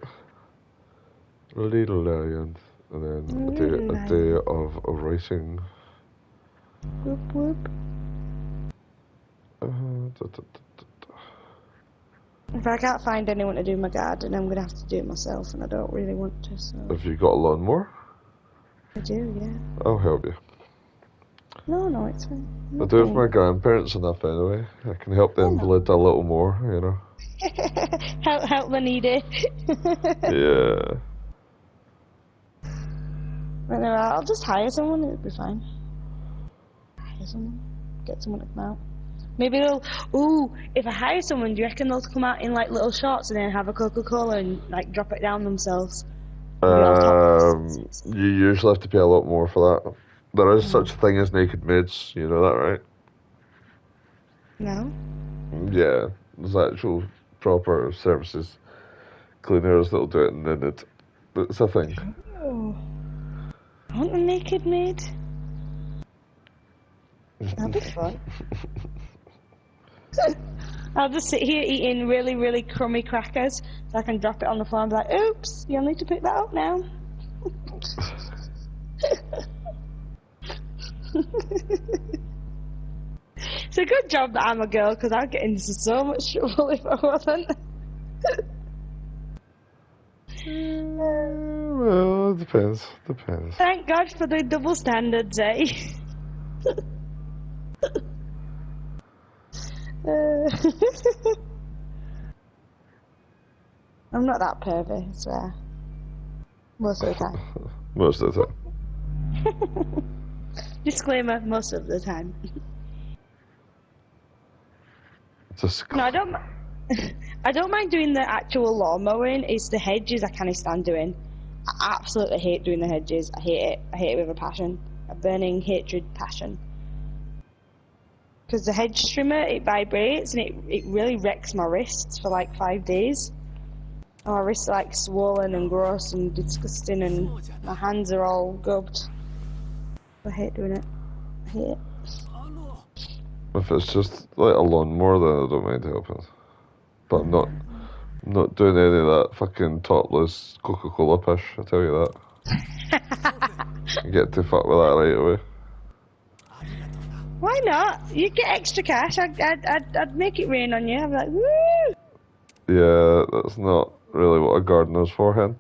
a little lion. And then a day of writing. Whoop whoop. If I can't find anyone to do my garden, I'm going to have to do it myself, and I don't really want to, so... Have you got a lawnmower? I do, yeah. I'll help you. No, it's fine. I do have my grandparents enough anyway. I can help the invalid a little more, you know. help the needy. Yeah. Anyway, I'll just hire someone, it'll be fine. Hire someone. Get someone to come out. Maybe they'll... Ooh, if I hire someone, do you reckon they'll come out in, like, little shorts and then have a Coca-Cola and, like, drop it down themselves? You usually have to pay a lot more for that. There is such a thing as naked maids, you know that, right? No? Yeah, there's actual proper services, cleaners that'll do it, and then it's a thing. Oh. I want a naked maid. That'll be fun. I'll just sit here eating really, really crummy crackers so I can drop it on the floor and be like, oops, you'll need to pick that up now. It's a good job that I'm a girl because I'd get into so much trouble if I wasn't. Well, it depends. Thank God for the double standards, eh? I'm not that pervy, I swear. Most of the time. Most of the time. Disclaimer, most of the time. No, I don't mind doing the actual lawn mowing. It's the hedges I can't stand doing. I absolutely hate doing the hedges. I hate it. I hate it with a passion. A burning hatred passion. Because the hedge trimmer, it vibrates and it really wrecks my wrists for like 5 days. And my wrists are like swollen and gross and disgusting and my hands are all gubbed. I hate doing it. I hate it. If it's just like a lawnmower, then I don't mind helping. But I'm not doing any of that fucking topless Coca-Cola pish, I tell you that. You get to fuck with that right away. Why not? You get extra cash. I'd make it rain on you. I'd be like, woo! Yeah, that's not really what a gardener's for, hen.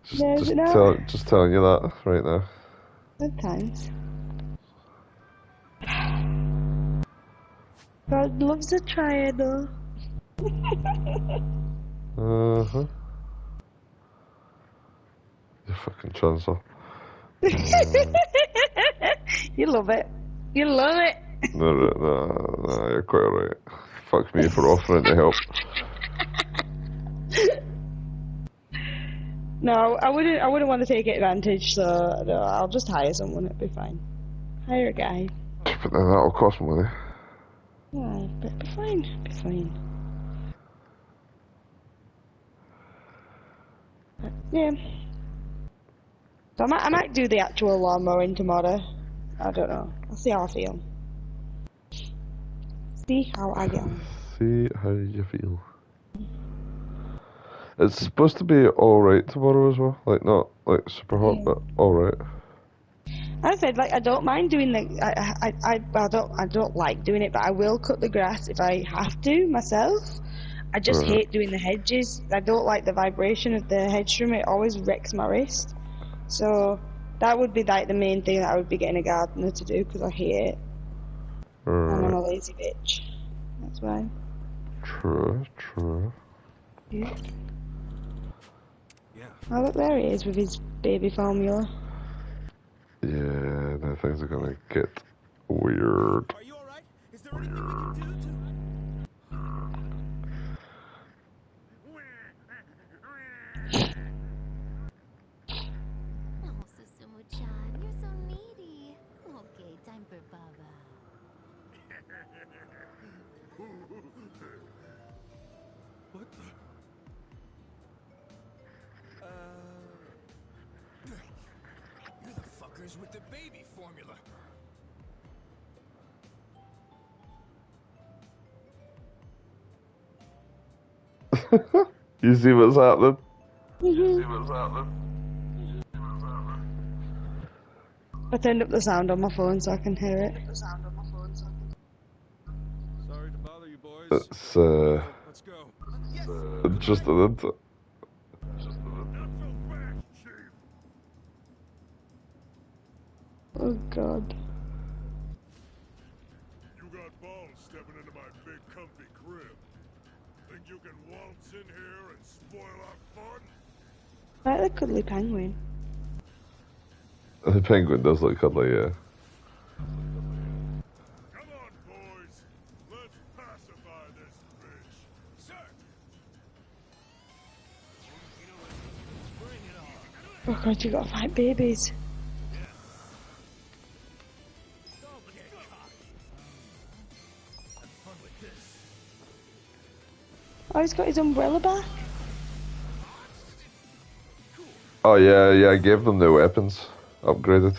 Just telling you that right now. Good times. God loves a triangle. Uh-huh. You fucking chancer. You love it. You love it. No, you're quite right. Fuck me for offering to help. No, I wouldn't want to take advantage, so no, I'll just hire someone, it'll be fine. Hire a guy. But then that'll cost money. Yeah, but it'll be fine, it'll be fine. But, yeah. So I might do the actual lawn mowing tomorrow. I don't know. I'll see how I feel. See how I get on. See how you feel. It's supposed to be alright tomorrow as well. Like, not like super hot, Yeah. but alright. I said, like, I don't mind doing the. I don't like doing it, but I will cut the grass if I have to myself. I just Right. hate doing the hedges. I don't like the vibration of the hedge trimmer. It always wrecks my wrist. So that would be like the main thing that I would be getting a gardener to do because I hate it. And I'm Right. a lazy bitch. That's why. True, true. Yeah. Yeah. Oh, look, there he is with his baby formula. Yeah, now things are gonna get weird. Are you all right? Is there anything we can do to? Oh, Susumu-chan, you're so needy. Okay, time for Baba. What the? You're the fuckers with the baby formula. You see what's happening? I turned up the sound on my phone so I can hear it. Sorry to bother you boys. It's Let's go. Yes. just an int- Oh god. You got balls stepping into my big comfy crib. Think you can waltz in here and spoil our fun? Like the cuddly penguin. The penguin does look cuddly, yeah. Come on, boys. Let's pacify this bitch. Sir! Bring it on. Oh god, you gotta fight babies. Oh, he's got his umbrella back. Oh yeah, I gave them the weapons. Upgraded.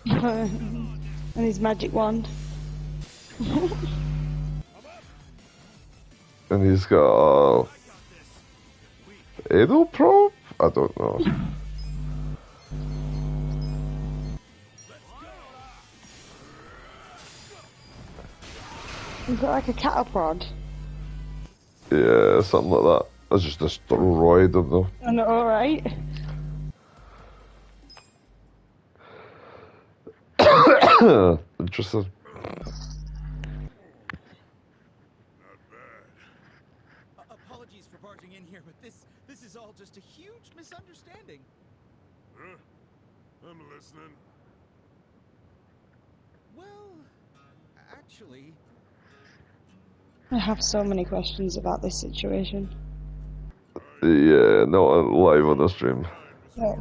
And his magic wand. And he's got anal probe? I don't know. He's got like a cattle prod. Yeah, something like that. I just destroyed them though. I know, alright. Interesting. Not bad. Apologies for barging in here, but this is all just a huge misunderstanding. Huh? I'm listening. Well, actually, I have so many questions about this situation. Yeah, not live on the stream. Yeah.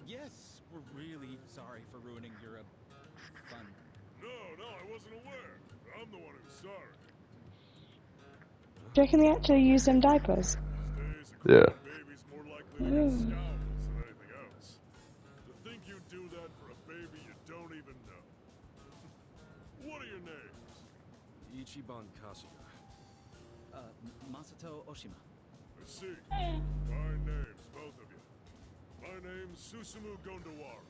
yes, we're really sorry for ruining your fun. No, I wasn't aware. I'm the one who's sorry. Do you reckon they actually use them diapers? These days, a Yeah. crying baby's more likely to get scowls than anything else. To think you'd do that for a baby you don't even know. What are your names? Ichiban Kasuga. Masato Oshima. I see. Fine names, both of you. My name's Susumu Gondawara.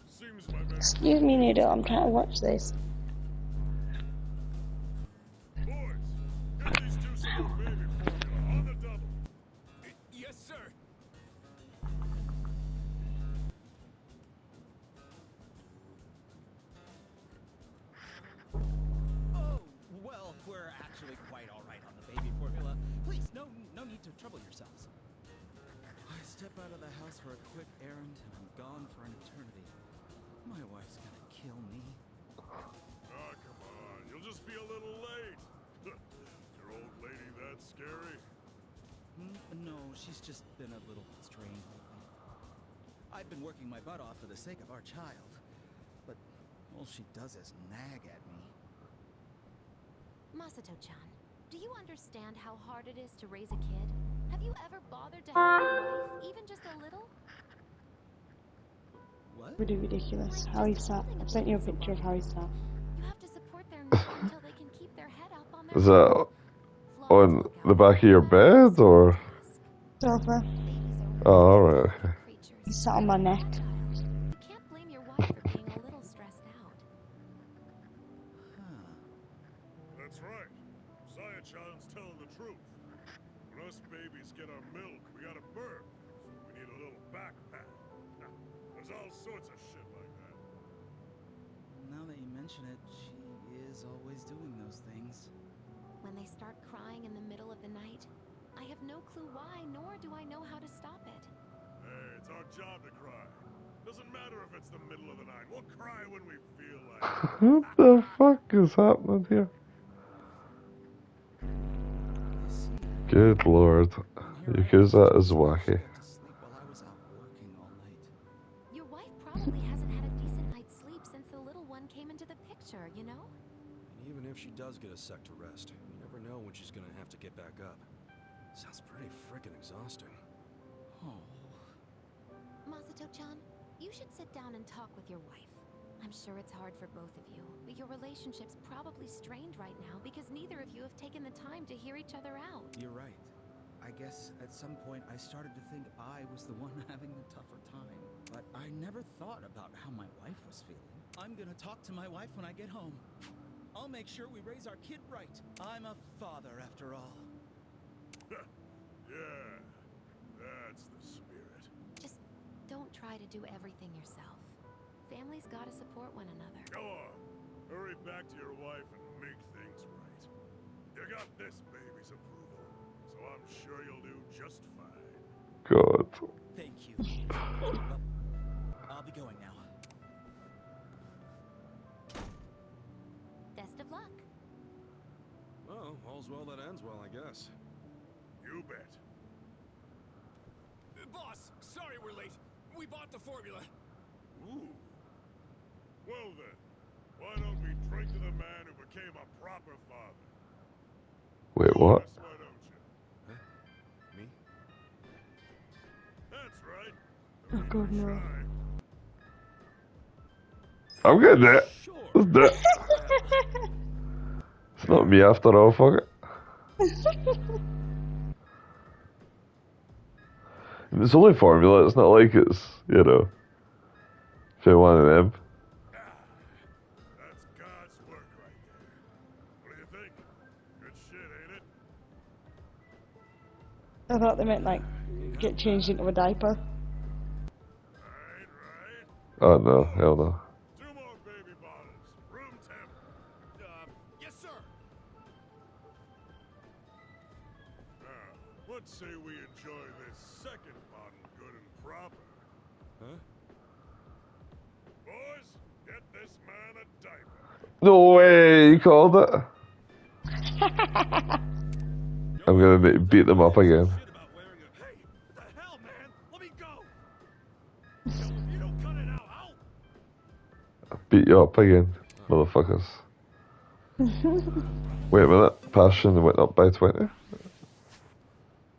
Seems my men. Excuse me, Nido, I'm trying to watch this. Boys, get these two some baby formula on the double. Yes, sir. Oh, well, we're actually quite all right on the baby formula. Please, no need to trouble yourselves. I step out of the house for a quick errand, and I'm gone for an eternity. My wife's gonna kill me. Ah, come on. You'll just be a little late. Your old lady that scary? No, she's just been a little strained lately. I've been working my butt off for the sake of our child, but all she does is nag at me. Masato-chan, do you understand how hard it is to raise a kid? Have you ever bothered to help your wife, even just a little? What? Pretty ridiculous. How he sat. I've sent you a picture of how he sat. You have to support their neck until they can keep their head up on their Is that Flaws on look the out back of your no matter bed how or? Sofa. Babies are Oh, really alright, delicate okay. creatures. He sat on my neck. You can't blame your wife for being a little stressed out. Huh. That's right. Saya-chan's telling the truth. When us babies get our milk, we gotta burp. So we need a little backpack. There's all sorts of shit like that. Now that you mention it, she is always doing those things. When they start crying in the middle of the night, I have no clue why, nor do I know how to stop it. Hey, it's our job to cry. Doesn't matter if it's the middle of the night. We'll cry when we feel like it. What the fuck is happening here? You see, Good lord. and here I Yakuza was is just wacky. to sleep while I was out working all night. Your wife probably hasn't had a decent night's sleep since the little one came into the picture, you know? And even if she does get a sec to rest, you never know when she's gonna have to get back up. Sounds pretty frickin' exhausting. Oh. Masato-chan, you should sit down and talk with your wife. I'm sure it's hard for both of you, but your relationship's probably strained right now because neither of you have taken the time to hear each other out. You're right. I guess at some point I started to think I was the one having the tougher time. But I never thought about how my wife was feeling. I'm gonna talk to my wife when I get home. I'll make sure we raise our kid right. I'm a father after all. Yeah, that's the spirit. Just don't try to do everything yourself. Families gotta support one another. Go on. Hurry back to your wife and make things right. You got this baby's approval, so I'm sure you'll do just fine. God. Thank you. Well, I'll be going now. Best of luck. Well, all's well that ends well, I guess. You bet. Boss, sorry we're late. We bought the formula. Ooh. Well then, why don't we drink to the man who became a proper father? Wait, what? Honest, why don't you? Huh? Me? That's right. Oh, God, no. I'm getting it. Sure. It's it. It's not me after all, fuck it. It's only formula, it's not like it's, you know, if you're one of them. That's God's work right there. What do you think? Good shit, ain't it? I thought they meant like get changed into a diaper. Right, right. Oh no, hell no. 2 more baby bottles. Room temp. Yes, sir. Now, let's say we enjoy this second bottle good and proper. Huh? Boys, get this man a diaper. No way, you called it? I'm gonna beat them up again. Shit about wearing a... Hey, what the hell, man? Let me go. Yo, if you don't cut it out, I'll... Beat you up again, motherfuckers. Wait a minute, passion went up by 20.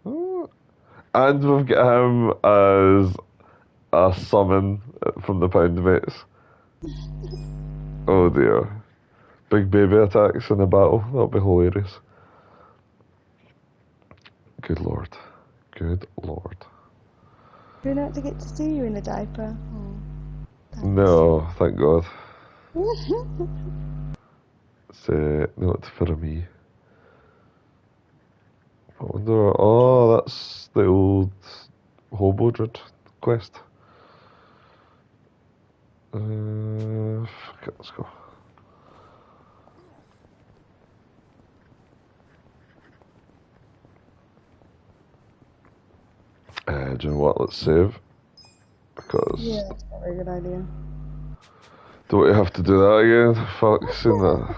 Oh. And we've got him as a summon from the Pound Mates. Oh dear. Big baby attacks in a battle, that'll be hilarious. Good lord. Good lord. Do not to get to see you in a diaper. Oh, No, thank God. It's not for me. I wonder. Oh, that's the old Hobo Druid quest. Fuck it, let's go. Do you know what? Let's save. Because yeah, that's probably a good idea. don't we have to do that again? Fuck, seen that.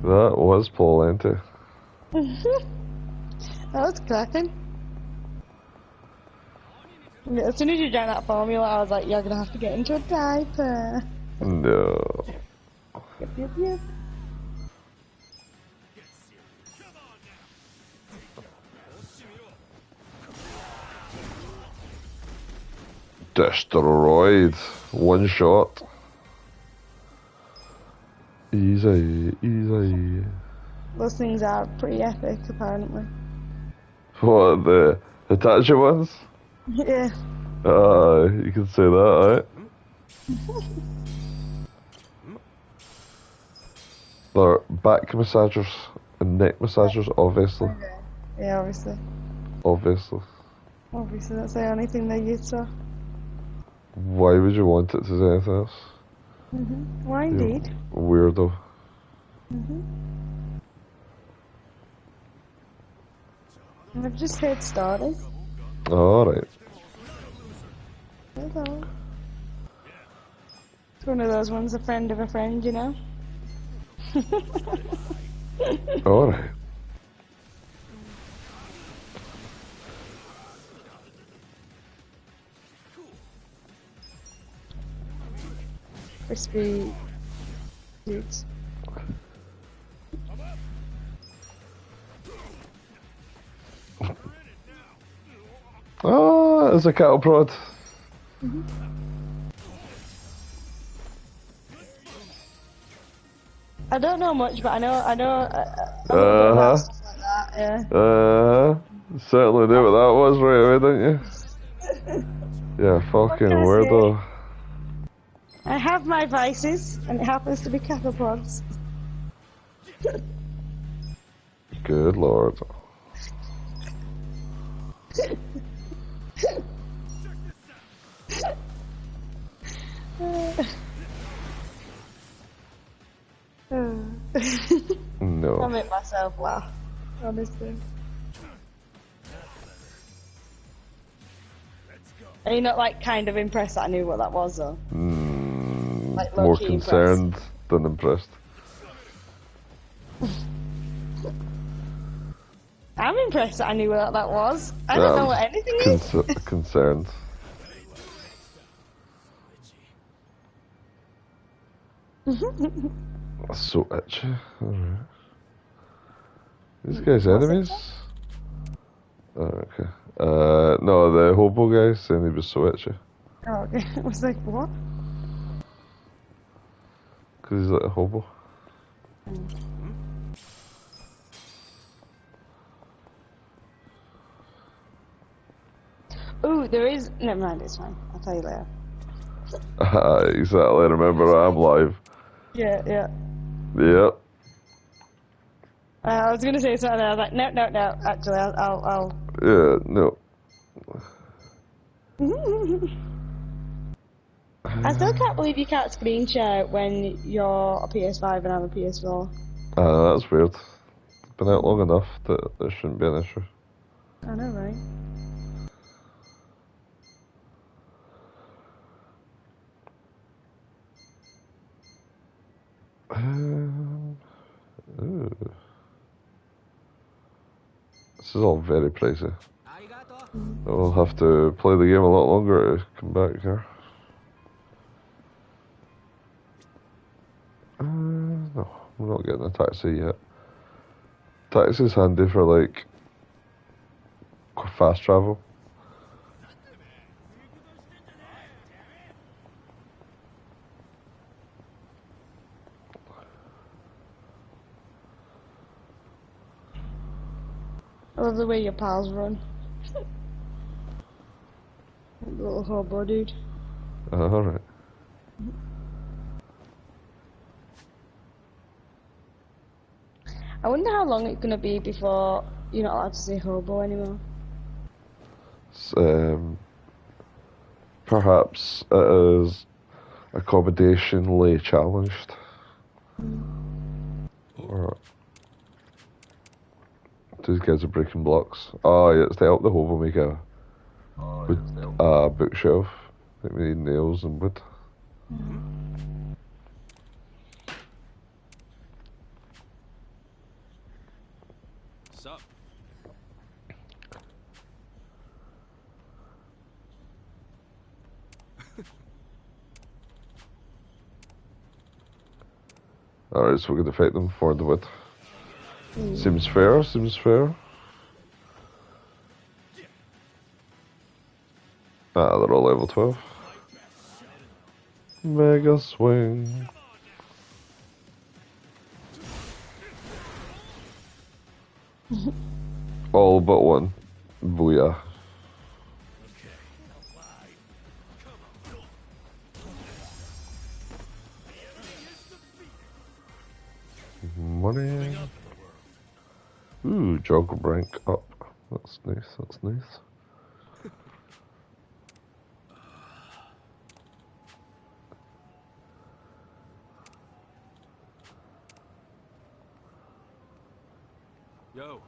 That was plenty. That was cracking. Yeah, as soon as you drank that formula, I was like, you're gonna have to get into a diaper. No. Yep, yep, yep. Destroyed. One shot. Easy, easy. Those things are pretty epic, apparently. What, the Hitachi ones? Yeah. You can say that, They're back massagers and neck massagers, obviously. Okay. Yeah, obviously. Obviously. Obviously, that's the only thing they use, so. Why would you want it to do anything else? Why You indeed? weirdo. I've just heard starting. Alright. Hello. It's one of those ones, a friend of a friend, you know? Alright. Crispy dudes. Oh, there's a cattle prod. I don't know much, but I know a little bit Uh-huh. about stuff like that, yeah. Certainly knew what that was right away, didn't you? Yeah, fucking can I weirdo. I have my vices, and it happens to be cattle prods. Good lord. I No. make myself laugh, honestly. Are you not like kind of impressed that I knew what that was though? Like More low-key concerned than impressed. I'm impressed that I knew what that was. I don't know what anything is. Concerned. That's so itchy. Alright. These guys enemies? Oh, okay. No, the hobo guy saying he was so itchy. Oh, okay. I was like, what? Because he's like a hobo. Ooh, there is. Never mind, it's fine. I'll tell you later. Exactly, remember I'm live. Yeah, yeah. Yep. I was gonna say something. I was like, no. Actually, I'll. Yeah, no. I still can't believe you can't screen share when you're a PS5 and I'm a PS4. That's weird. It's been out long enough that there shouldn't be an issue. I know, right? Ooh. This is all very pricey. I'll have to play the game a lot longer to come back here. No, I'm not getting a taxi yet. Taxi's handy for like fast travel. I love the way your pals run. Little hobo dude. Alright. I wonder how long it's gonna be before you're not allowed to say hobo anymore. Perhaps it is accommodationally challenged. Or these guys are breaking blocks. Oh, yeah, it's to help the hobo make a bookshelf. I think we need nails and wood. Sup? Alright, so we're gonna fight them for the wood. Seems fair, seems fair. They're all level 12. Mega swing. All but one. Booyah. Money. Ooh, jog rank up. That's nice, that's nice. Yo.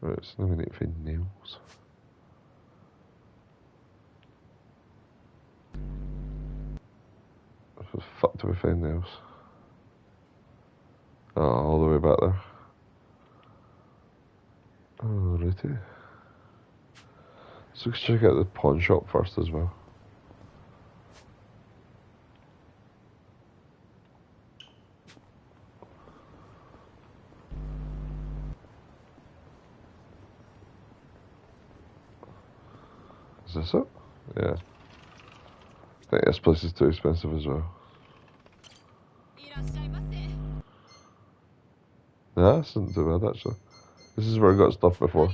Right, so now we need to find nails. Where the fuck do we find nails? Oh, all the way back there. Oh, righty. So let's check out the pawn shop first as well. Is this it? Yeah. I think this place is too expensive as well. Nah, this isn't too bad actually. This is where I got stuff before.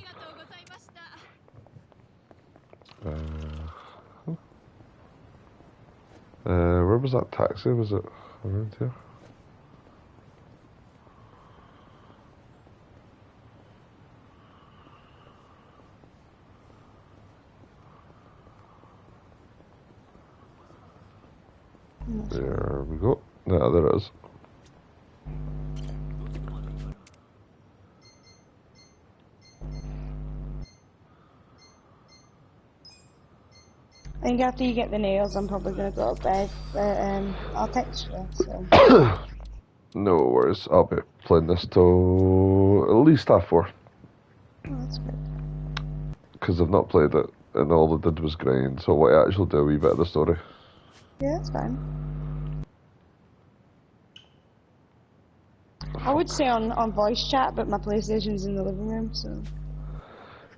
Where was that taxi? Was it around here? There we go. Yeah, there it is. I think after you get the nails, I'm probably gonna go to bed. But I'll text you. So. No worries. I'll be playing this till at least half 4. Oh, that's good. Because I've not played it, and all I did was grind. So I want to actually do a wee bit of the story. Yeah, that's fine. I would say on voice chat, but my PlayStation's in the living room, so.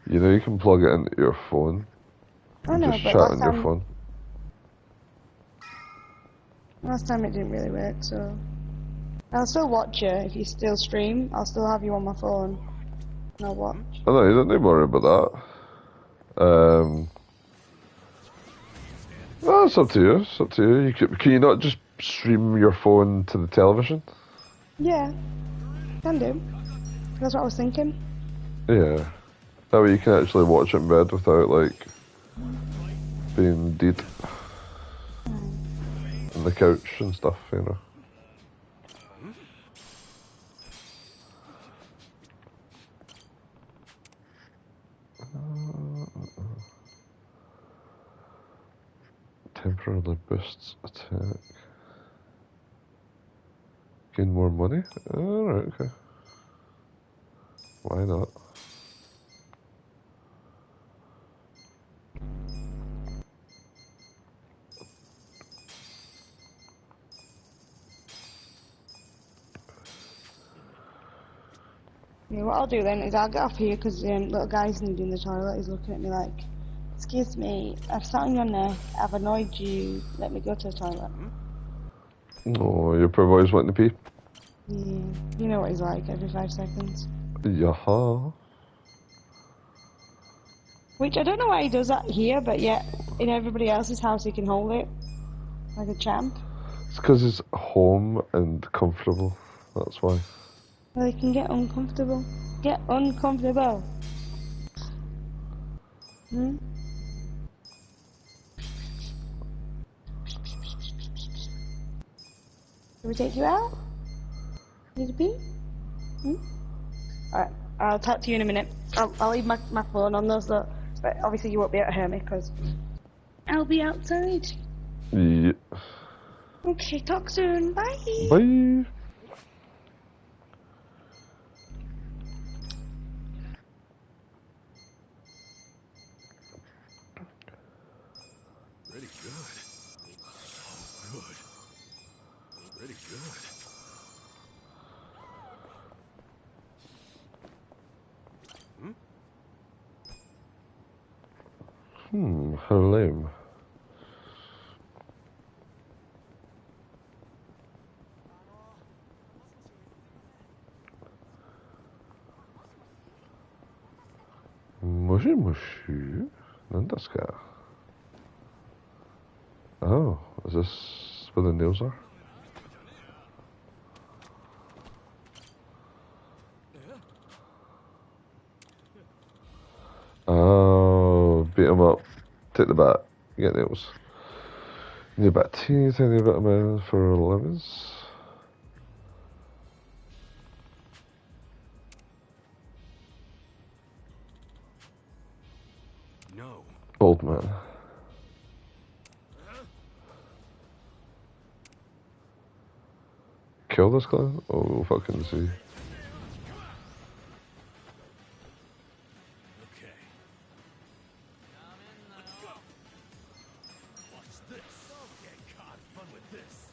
You know, you can plug it into your phone. I And know, just but chat on your phone. Last time it didn't really work, so. I'll still watch you if you still stream. I'll still have you on my phone. And I'll watch. I know, you don't need to worry about that. Well, it's up to you. It's up to you. Can you not just stream your phone to the television? Yeah, can do. That's what I was thinking. Yeah. That way you can actually watch it in bed without, like, being dead on the couch and stuff, you know. Temporarily boosts attack. Gain more money? Alright, okay. Why not? Yeah, what I'll do then is I'll get off here because little guy's needing the toilet. He's looking at me like, "Excuse me, I've sat on your neck. I've annoyed you. Let me go to the toilet." Oh, you're probably always wanting to pee? Yeah, you know what he's like every 5 seconds. Yaha. Which I don't know why he does that here, but yet in everybody else's house he can hold it like a champ. It's because it's home and comfortable. That's why. Well, he can get uncomfortable. Get uncomfortable. Hmm? Can we take you out? Need to pee? Hmm? Alright, I'll talk to you in a minute. I'll leave my phone on those, but obviously you won't be able to hear me because I'll be outside. Yeah. Okay, talk soon. Bye. Bye. Pretty good. Oh, good. Pretty good. How lame. Moshi Moshi? なんですか? Oh, is this where the nails are? Oh, beat him up. Take the bat. Get nails. Need a bit of teeth, I need a bit of men for lemons. No. Old man. Kill this guy? Oh, we'll fucking see. Okay. Let's go. Watch this. Okay, God, fun with this.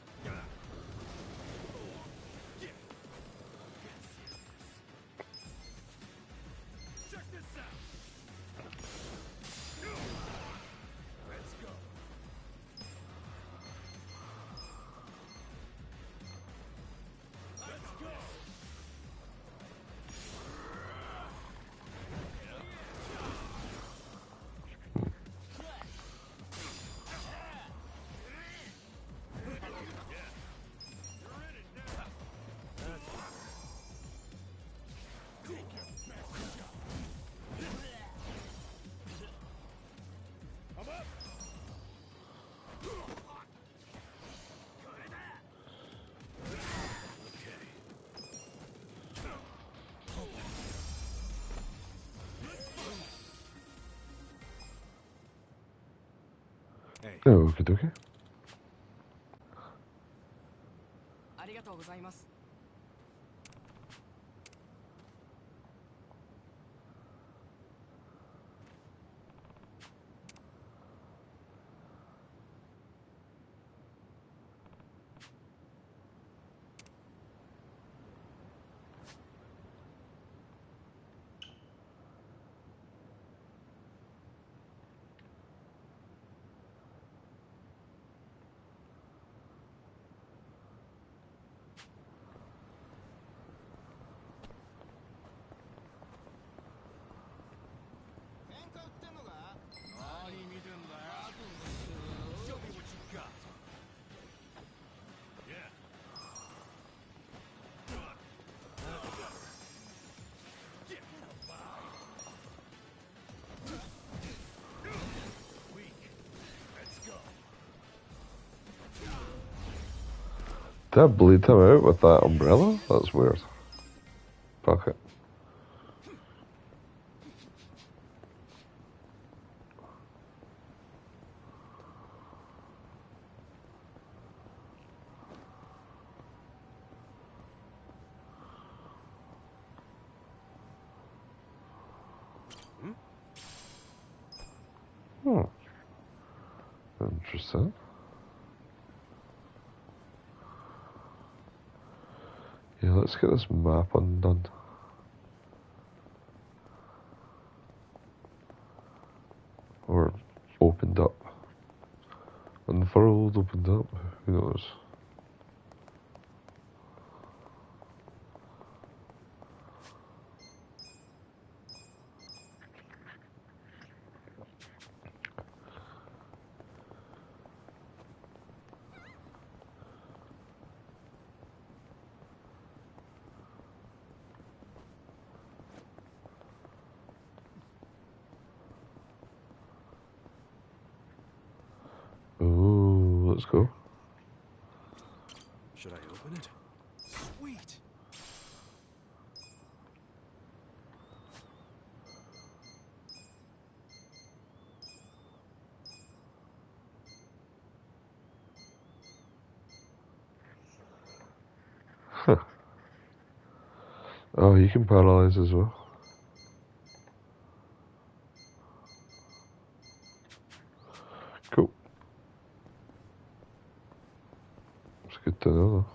Check this out. Let's go. Let's go. Hey. Oh, okay, okay. ありがとうございます。Show me what you got. Yeah. Weak. Let's go. Did I bleed him out with that umbrella? That's weird. Fuck it. Hmm. Interesting. Yeah, let's get this map undone. Or opened up. Unfurled, opened up, who knows? Ooh, let's go. Should I open it? Sweet. Huh. Oh, you can paralyze as well. Cool. It's good to know though.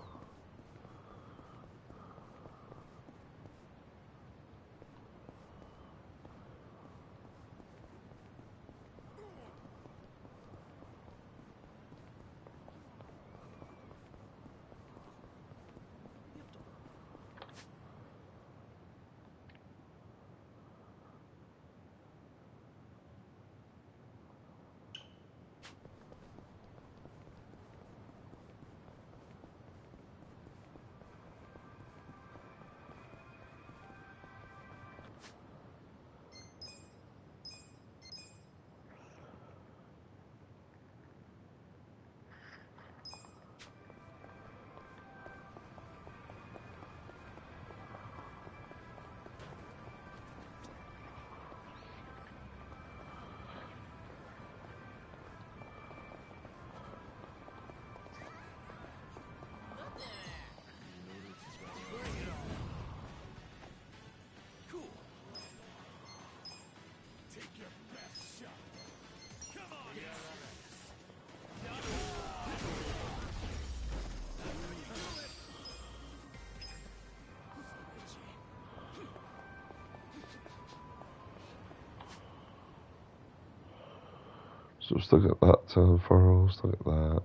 So we've still got that to unfurl, still got that,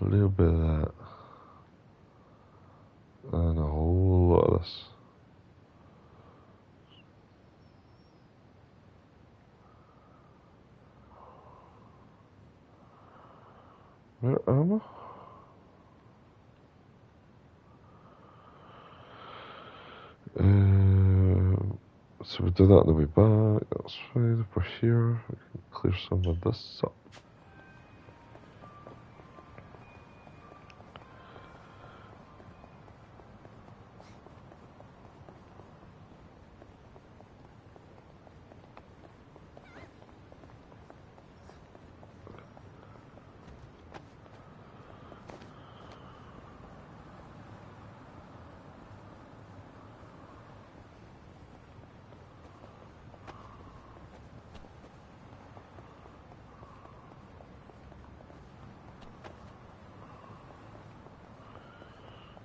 a little bit of that, and a whole lot of this. Where am I? So we do that on the way back, that's fine. If we're here, we can clear some of this up.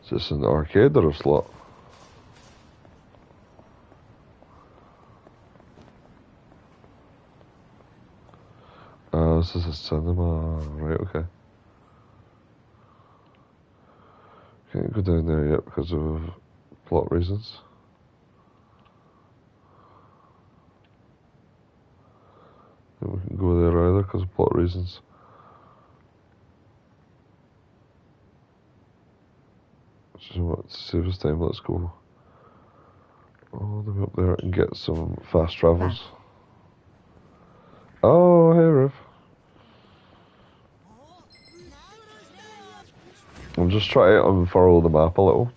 Is this an arcade or a slot? This is a cinema, right, okay. Can't go down there yet because of plot reasons. And we can go there either because of plot reasons. So what, to save us time, let's go all the way up there and get some fast travels. Oh, hey Riv. I'm just trying to unfurl the map a little.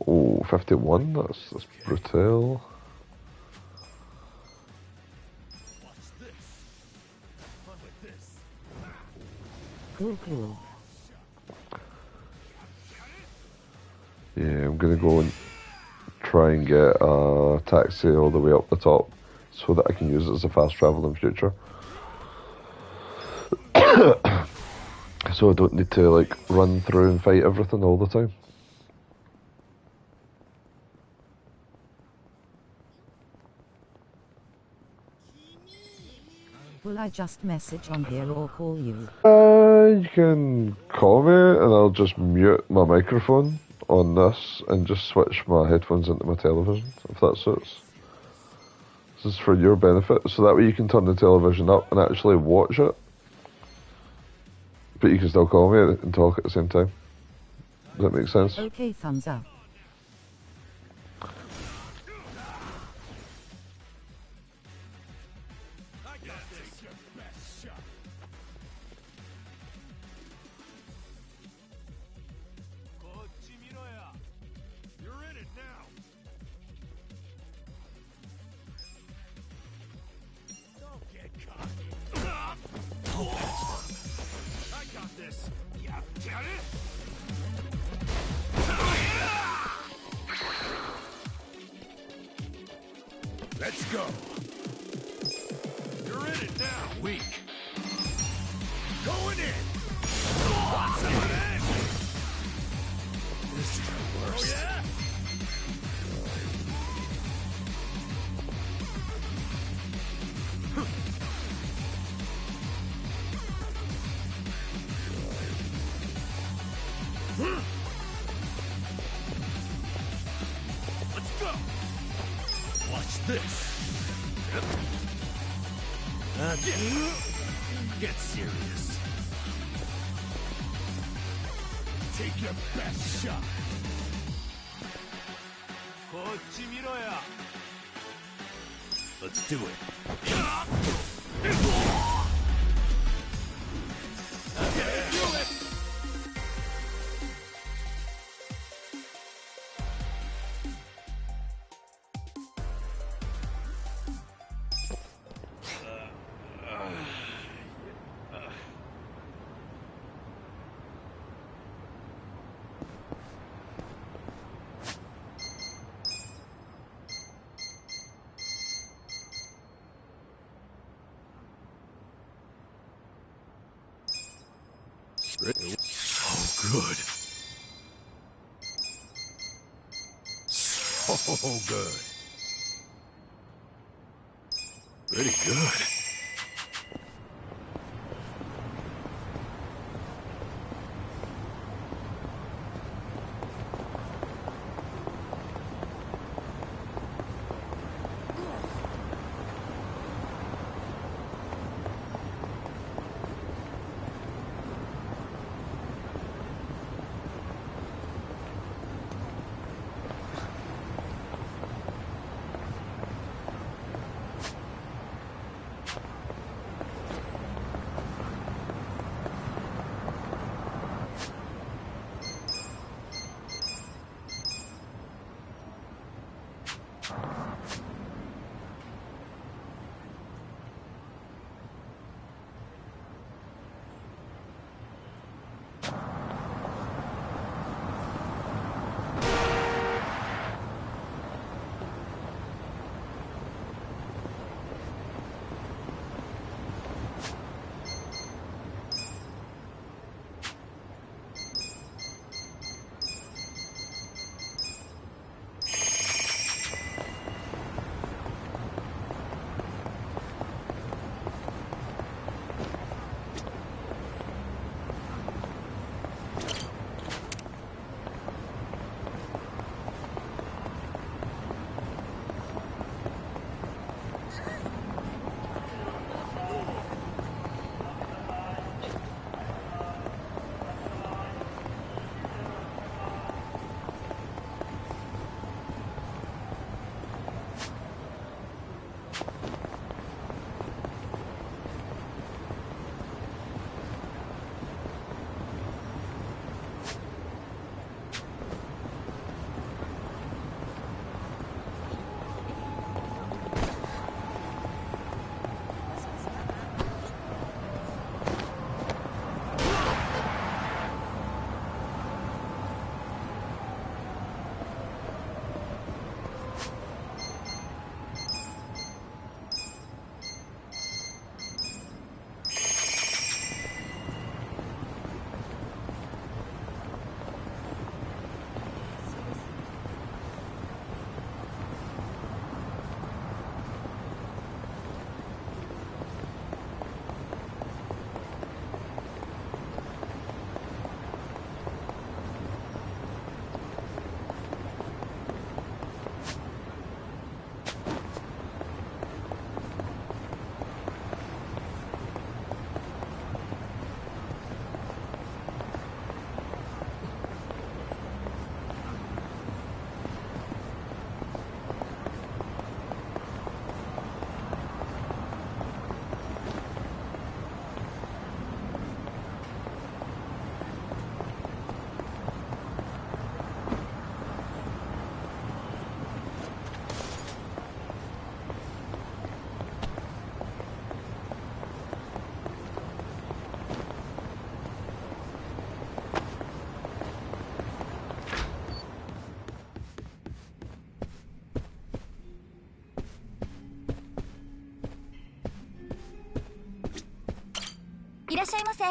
Oh, 51, that's brutal. Cool. Yeah, I'm gonna go and try and get a taxi all the way up the top so that I can use it as a fast travel in future. So I don't need to like run through and fight everything all the time. Will I just message on here or call you? You can call me and I'll just mute my microphone on this and just switch my headphones into my television, if that suits. This is for your benefit, so that way you can turn the television up and actually watch it. But you can still call me and talk at the same time. Does that make sense? Okay, thumbs up. You're in it now. Don't get caught. I got this. Yeah, got it. Let's go. You're in it now. Weak. Going in. Want some of that? This is the worst. Oh, yeah? Let's go. Watch this. Get serious. Take your best shot. Let's do it. So good. So good. Pretty good.いらっしゃいませ。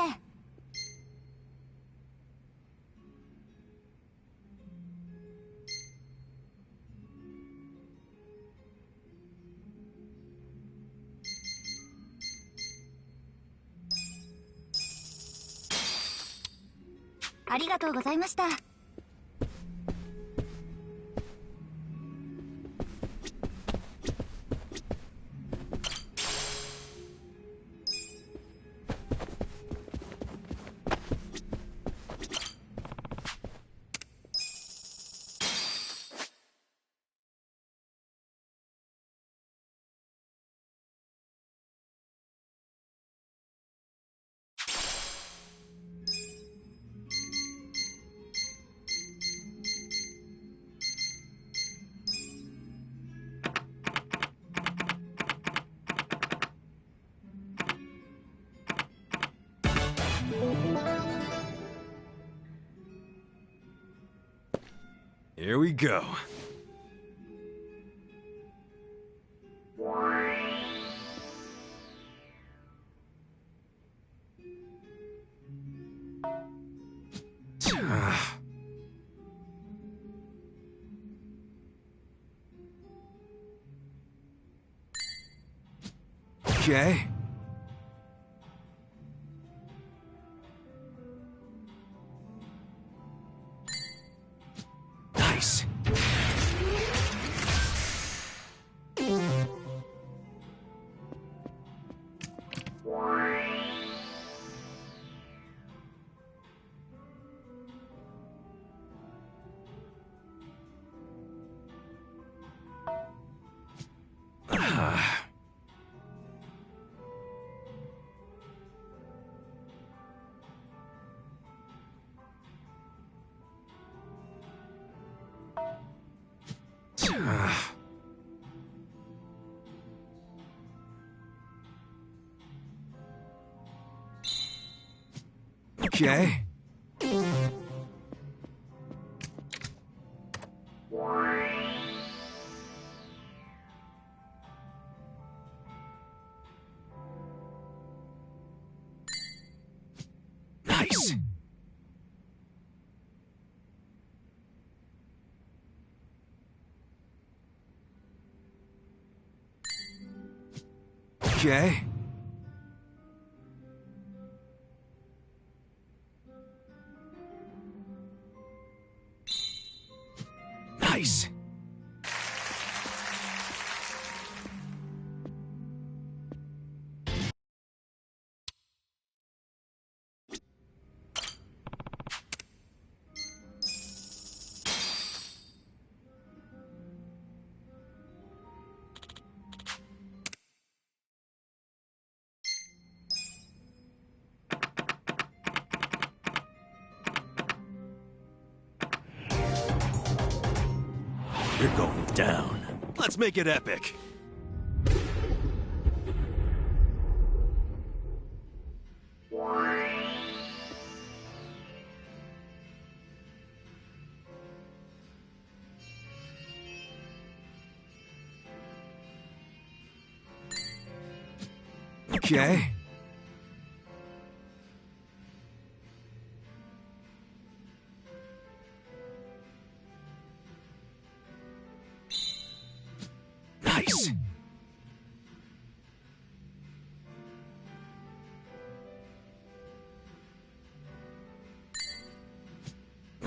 ありがとうございました。Here we go. Okay. Nice. Okay. Nice. Okay. Nice. You're going down. Let's make it epic. Okay. Nice.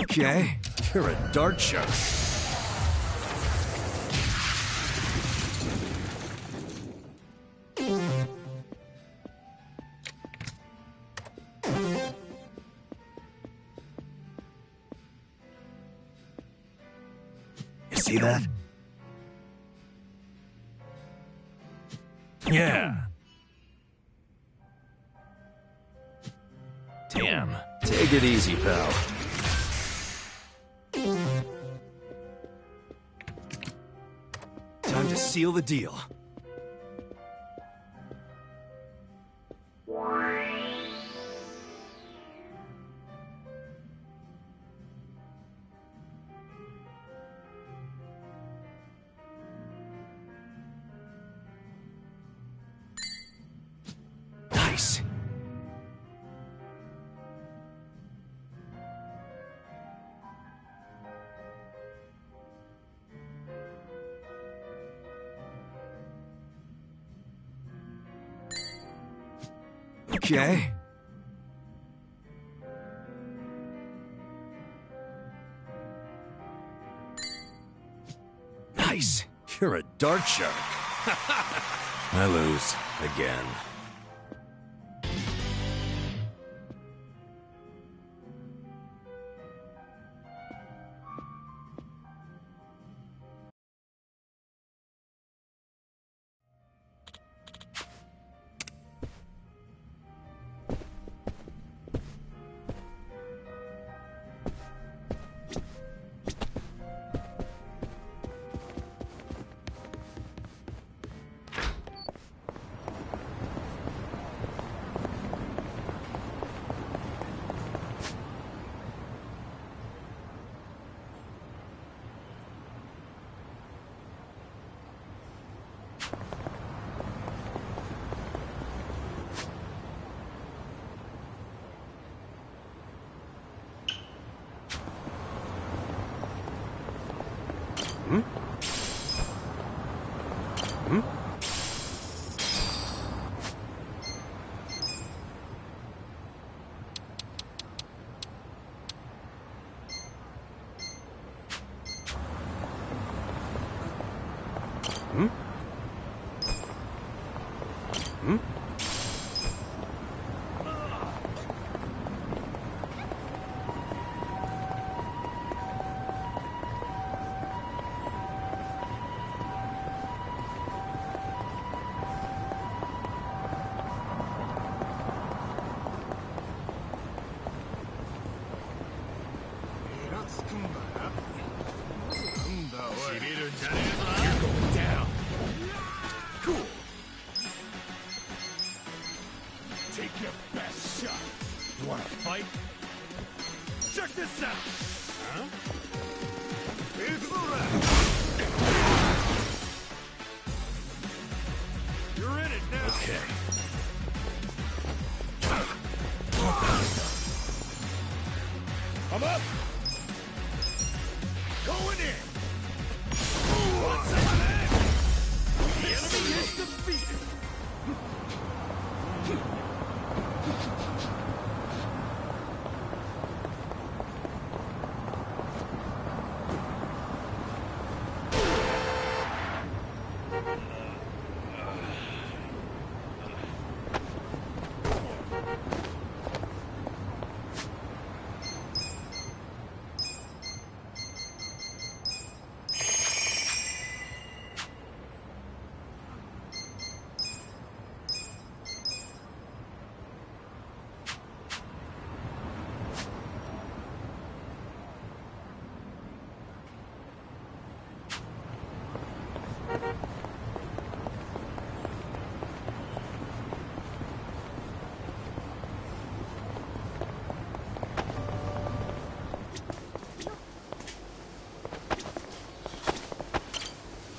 Okay. You're a dart shot. You see that? Yeah. Damn. Take it easy, pal. Time to seal the deal. Nice. Okay. Nice. You're a dart shot. I lose again.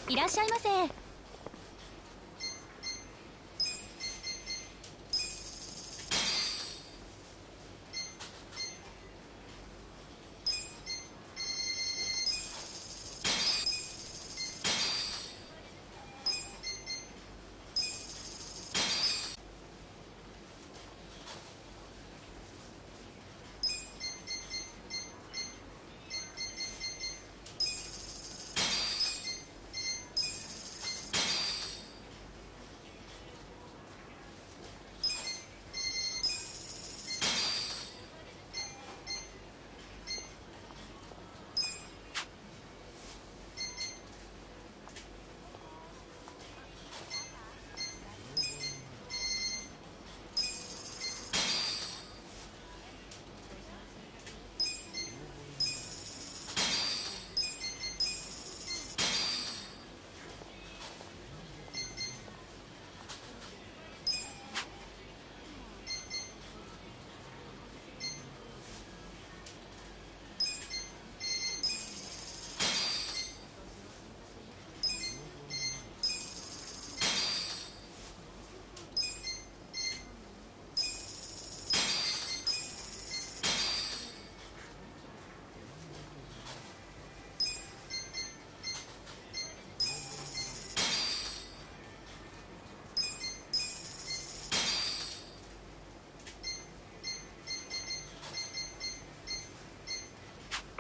いらっしゃいませ。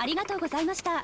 ありがとうございました。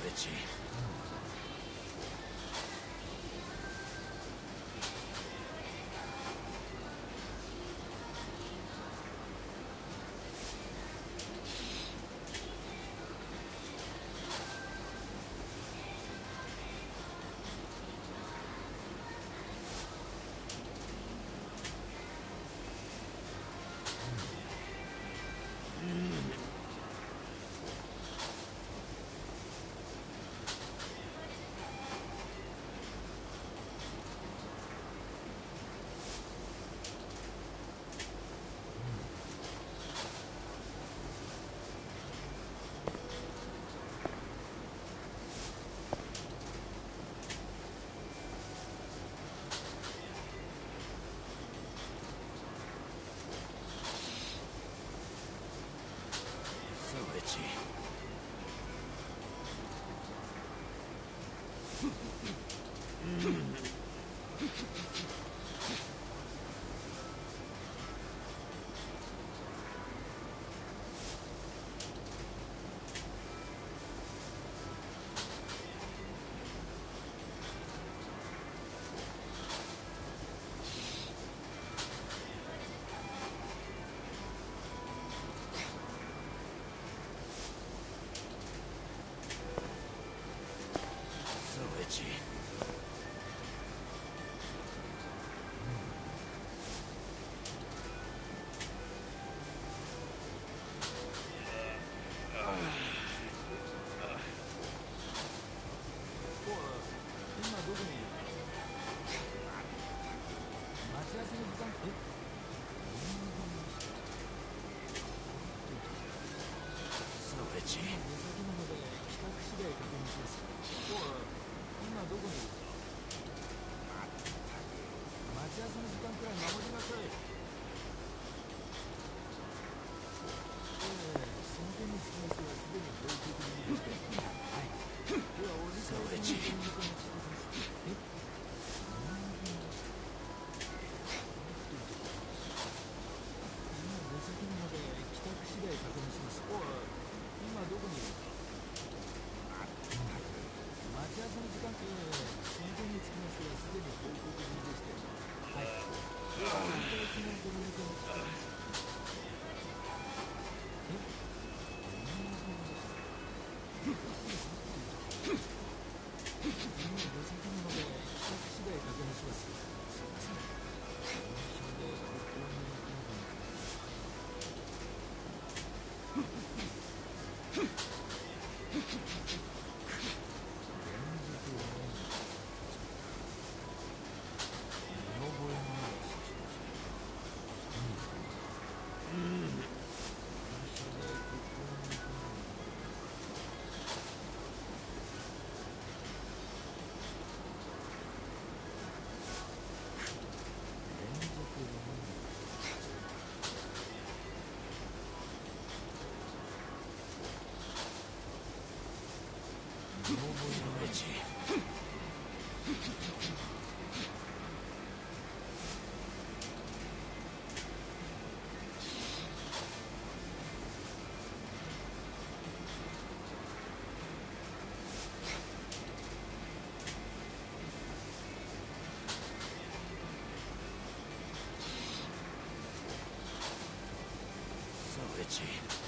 itchy. Itchy. Itchy.